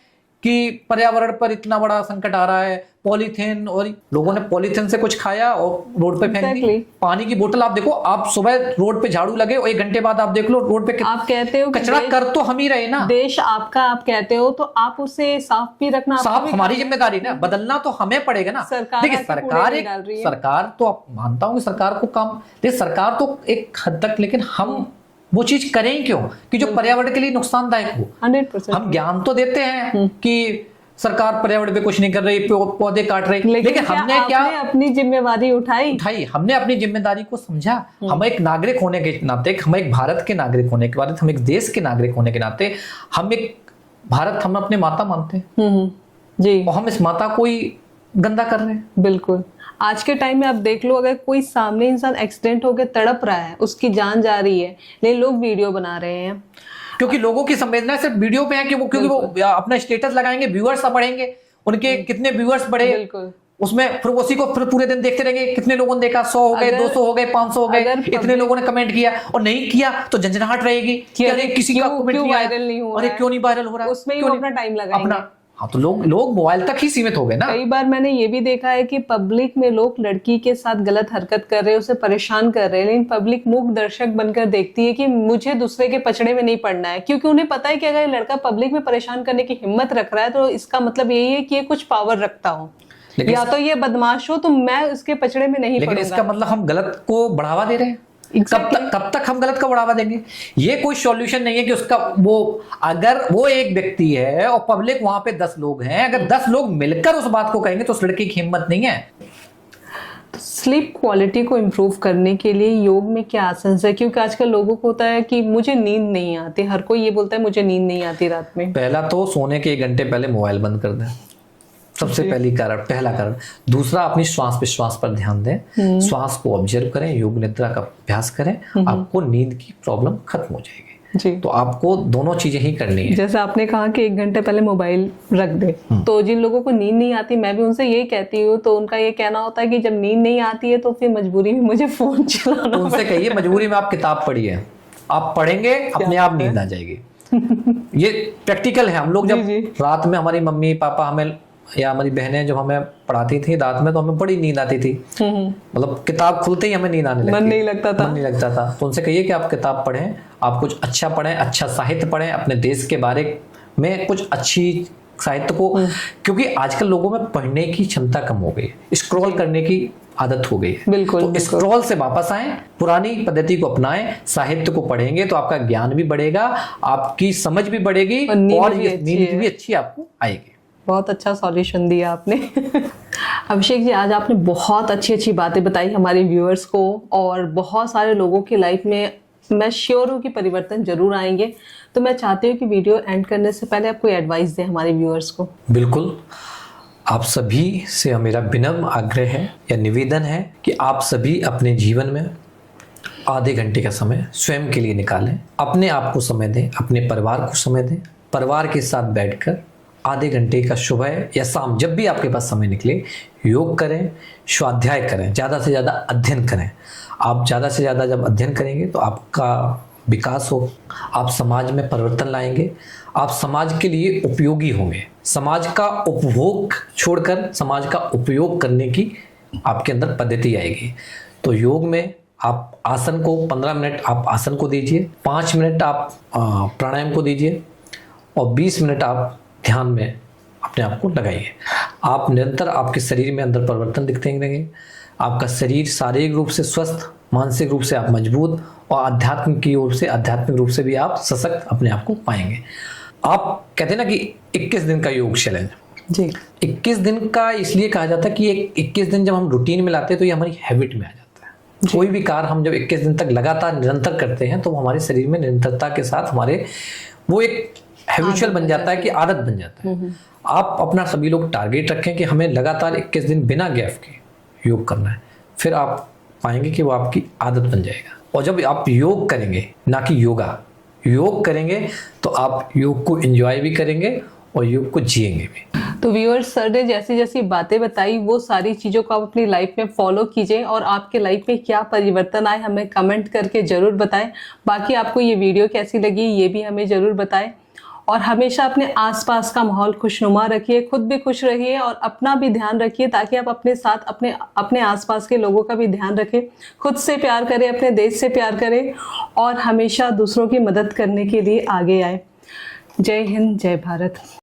कि पर्यावरण पर इतना बड़ा संकट आ रहा है, पॉलीथीन, और लोगों ने पॉलीथीन से कुछ खाया और रोड पे फेंक दी। पानी की बोतल आप देखो, आप सुबह रोड पे झाड़ू लगे और 1 घंटे बाद आप देख लो रोड पे, आप कहते हो कचरा कर तो हम ही रहे ना, देश आपका, आप कहते हो तो आप उसे साफ भी रखना, साफ हमारी जिम्मेदारी ना, बदलना तो हमें पड़ेगा ना। देखिए सरकार तो आप, मानता हूँ सरकार को काम, सरकार तो एक हद तक, लेकिन हम वो चीज करें क्यों कि जो पर्यावरण के लिए नुकसानदायक हो। 100% हम ज्ञान तो देते हैं कि सरकार पर्यावरण पे कुछ नहीं कर रही, पौधे काट रही, लेकिन हमने क्या अपनी जिम्मेदारी उठाई, हमने अपनी जिम्मेदारी को समझा। हम एक नागरिक होने के नाते, हम एक भारत के नागरिक होने के नाते, हम एक देश के नागरिक होने के नाते, हम एक भारत, हम अपने माता मानते हैं जी, और हम इस माता को ही गंदा कर रहे हैं। बिल्कुल। आज के टाइम में आप देख लो, अगर कोई सामने इंसान एक्सीडेंट होकर तड़प रहा है, उसकी जान जा रही है, लेकिन लोग वीडियो बना रहे हैं, क्योंकि लोगों की संवेदना सिर्फ वीडियो पे है कि वो, क्योंकि वो अपना स्टेटस लगाएंगे, व्यूअर्स बढ़ेंगे, उनके कितने व्यूअर्स बढ़े, उसमें फिर उसी को फिर पूरे दिन देखते रहेंगे, कितने लोगों ने देखा, 100 हो गए, 200 हो गए, 500 हो गए, इतने लोगों ने कमेंट किया, और नहीं किया तो झंझनाहट रहेगी कि अरे किसी का कमेंट नहीं आया, अरे क्यों नहीं वायरल हो रहा है, उसमें अपना टाइम लगाएंगे। हाँ, तो लोग मोबाइल तक ही सीमित हो गए ना। कई बार मैंने ये भी देखा है कि पब्लिक में लोग लड़की के साथ गलत हरकत कर रहे हैं, उसे परेशान कर रहे हैं, लेकिन पब्लिक मूक दर्शक बनकर देखती है कि मुझे दूसरे के पचड़े में नहीं पड़ना है, क्योंकि उन्हें पता है कि अगर लड़का पब्लिक में परेशान करने की हिम्मत रख रहा है तो इसका मतलब यही है कि ये कुछ पावर रखता हो, या तो ये बदमाश हो, तो मैं उसके पचड़े में नहीं पड़ूंगा। लेकिन इसका मतलब हम गलत को बढ़ावा दे रहे हैं। कब तक हम गलत का बढ़ावा देंगे? ये कोई सॉल्यूशन नहीं है कि उसका वो, अगर वो एक व्यक्ति है और पब्लिक वहां पे 10 लोग हैं, अगर 10 लोग मिलकर उस बात को कहेंगे तो उस लड़की की हिम्मत नहीं है। स्लीप क्वालिटी को इम्प्रूव करने के लिए योग में क्या आसन है? क्योंकि आजकल लोगों को होता है कि मुझे नींद नहीं आती, हर कोई ये बोलता है मुझे नींद नहीं आती रात में। पहला तो सोने के 1 घंटे पहले मोबाइल बंद कर दें, सबसे पहला कारण। दूसरा, अपनी श्वास विश्वास पर ध्यान दें, श्वास को ऑब्जर्व करें, योग निद्रा का अभ्यास करें, आपको नींद की प्रॉब्लम खत्म हो जाएगी जी। तो आपको दोनों चीजें ही करनी है। जैसे आपने कहा कि 1 घंटे पहले मोबाइल रख दे, तो जिन लोगों को नींद नहीं आती, मैं भी उनसे यही कहती हूँ, तो उनका ये कहना होता है कि जब नींद नहीं आती है तो फिर मजबूरी में मुझे फोन चलाना। उनसे कहिए मजबूरी में आप किताब पढ़िए, आप पढ़ेंगे अपने आप नींद आ जाएगी। ये प्रैक्टिकल है। हम लोग जब रात में, हमारी मम्मी पापा हमें या हमारी बहनें जब हमें पढ़ाती थी रात में, तो हमें बड़ी नींद आती थी, मतलब किताब खुलते ही हमें नींद आने लगती, मन नहीं लगता था। तो उनसे कहिए कि आप किताब पढ़ें, आप कुछ अच्छा पढ़ें, अच्छा साहित्य पढ़ें, अपने देश के बारे में कुछ अच्छी साहित्य को, क्योंकि आजकल लोगों में पढ़ने की क्षमता कम हो गई, स्क्रॉल करने की आदत हो गई है। बिल्कुल, तो स्क्रॉल से वापस आए, पुरानी पद्धति को अपनाएं, साहित्य को पढ़ेंगे तो आपका ज्ञान भी बढ़ेगा, आपकी समझ भी बढ़ेगी, और नींद भी अच्छी आपको आएगी। बहुत अच्छा सॉल्यूशन दिया आपने। अभिषेक जी, आज आपने बहुत अच्छी बातें बताई हमारे व्यूअर्स को, और बहुत सारे लोगों की लाइफ में मैं श्योर हूँ कि परिवर्तन जरूर आएंगे। तो मैं चाहती हूँ कि वीडियो एंड करने से पहले आप कोई एडवाइस दें हमारे व्यूअर्स को। बिल्कुल, आप सभी से मेरा विनम्र आग्रह है या निवेदन है कि आप सभी अपने जीवन में आधे घंटे का समय स्वयं के लिए निकालें, अपने आप को समय दें, अपने परिवार को समय दें, परिवार के साथ बैठकर आधे घंटे का सुबह या शाम जब भी आपके पास समय निकले योग करें, स्वाध्याय करें, ज़्यादा से ज़्यादा अध्ययन करें। आप ज़्यादा से ज़्यादा जब अध्ययन करेंगे तो आपका विकास हो, आप समाज में परिवर्तन लाएंगे, आप समाज के लिए उपयोगी होंगे। समाज का उपभोग छोड़कर समाज का उपयोग करने की आपके अंदर पद्धति आएगी। तो योग में आप आसन को 15 मिनट आप आसन को दीजिए, 5 मिनट आप प्राणायाम को दीजिए, और 20 मिनट आप ध्यान में अपने आप को लगाइए। आप निरंतर आपके शरीर में अंदर परिवर्तन दिखते रहेंगे। आपका शरीर शारीरिक रूप से स्वस्थ, मानसिक रूप से आप मजबूत और आध्यात्मिक की ओर से, आध्यात्मिक रूप से भी आप सशक्त अपने आप को पाएंगे। आप कहते हैं ना कि 21 दिन का योग चैलेंज जी, 21 दिन का इसलिए कहा जाता है कि एक 21 दिन जब हम रूटीन में लाते हैं तो ये हमारी हैबिट में आ जाता है। कोई भी कार्य हम जब 21 दिन तक लगातार निरंतर करते हैं तो हमारे शरीर में निरंतरता के साथ हमारे वो एक हैबिचुअल बन जाता है, कि आदत बन जाता है। आप अपना सभी लोग टारगेट रखें कि हमें लगातार 21 दिन बिना गैप के योग करना है, फिर आप पाएंगे कि वो आपकी आदत बन जाएगा। और जब आप योग करेंगे, ना कि योगा, योग करेंगे तो आप योग को एंजॉय भी करेंगे और योग को जिएंगे भी। तो व्यूअर्स, सर ने जैसी जैसी बातें बताई वो सारी चीज़ों को आप अपनी लाइफ में फॉलो कीजिए और आपके लाइफ में क्या परिवर्तन आए हमें कमेंट करके ज़रूर बताएं। बाकी आपको ये वीडियो कैसी लगी ये भी हमें ज़रूर बताएं और हमेशा अपने आसपास का माहौल खुशनुमा रखिए, खुद भी खुश रहिए और अपना भी ध्यान रखिए ताकि आप अपने साथ अपने आसपास के लोगों का भी ध्यान रखें। खुद से प्यार करें, अपने देश से प्यार करें और हमेशा दूसरों की मदद करने के लिए आगे आए। जय हिंद, जय भारत।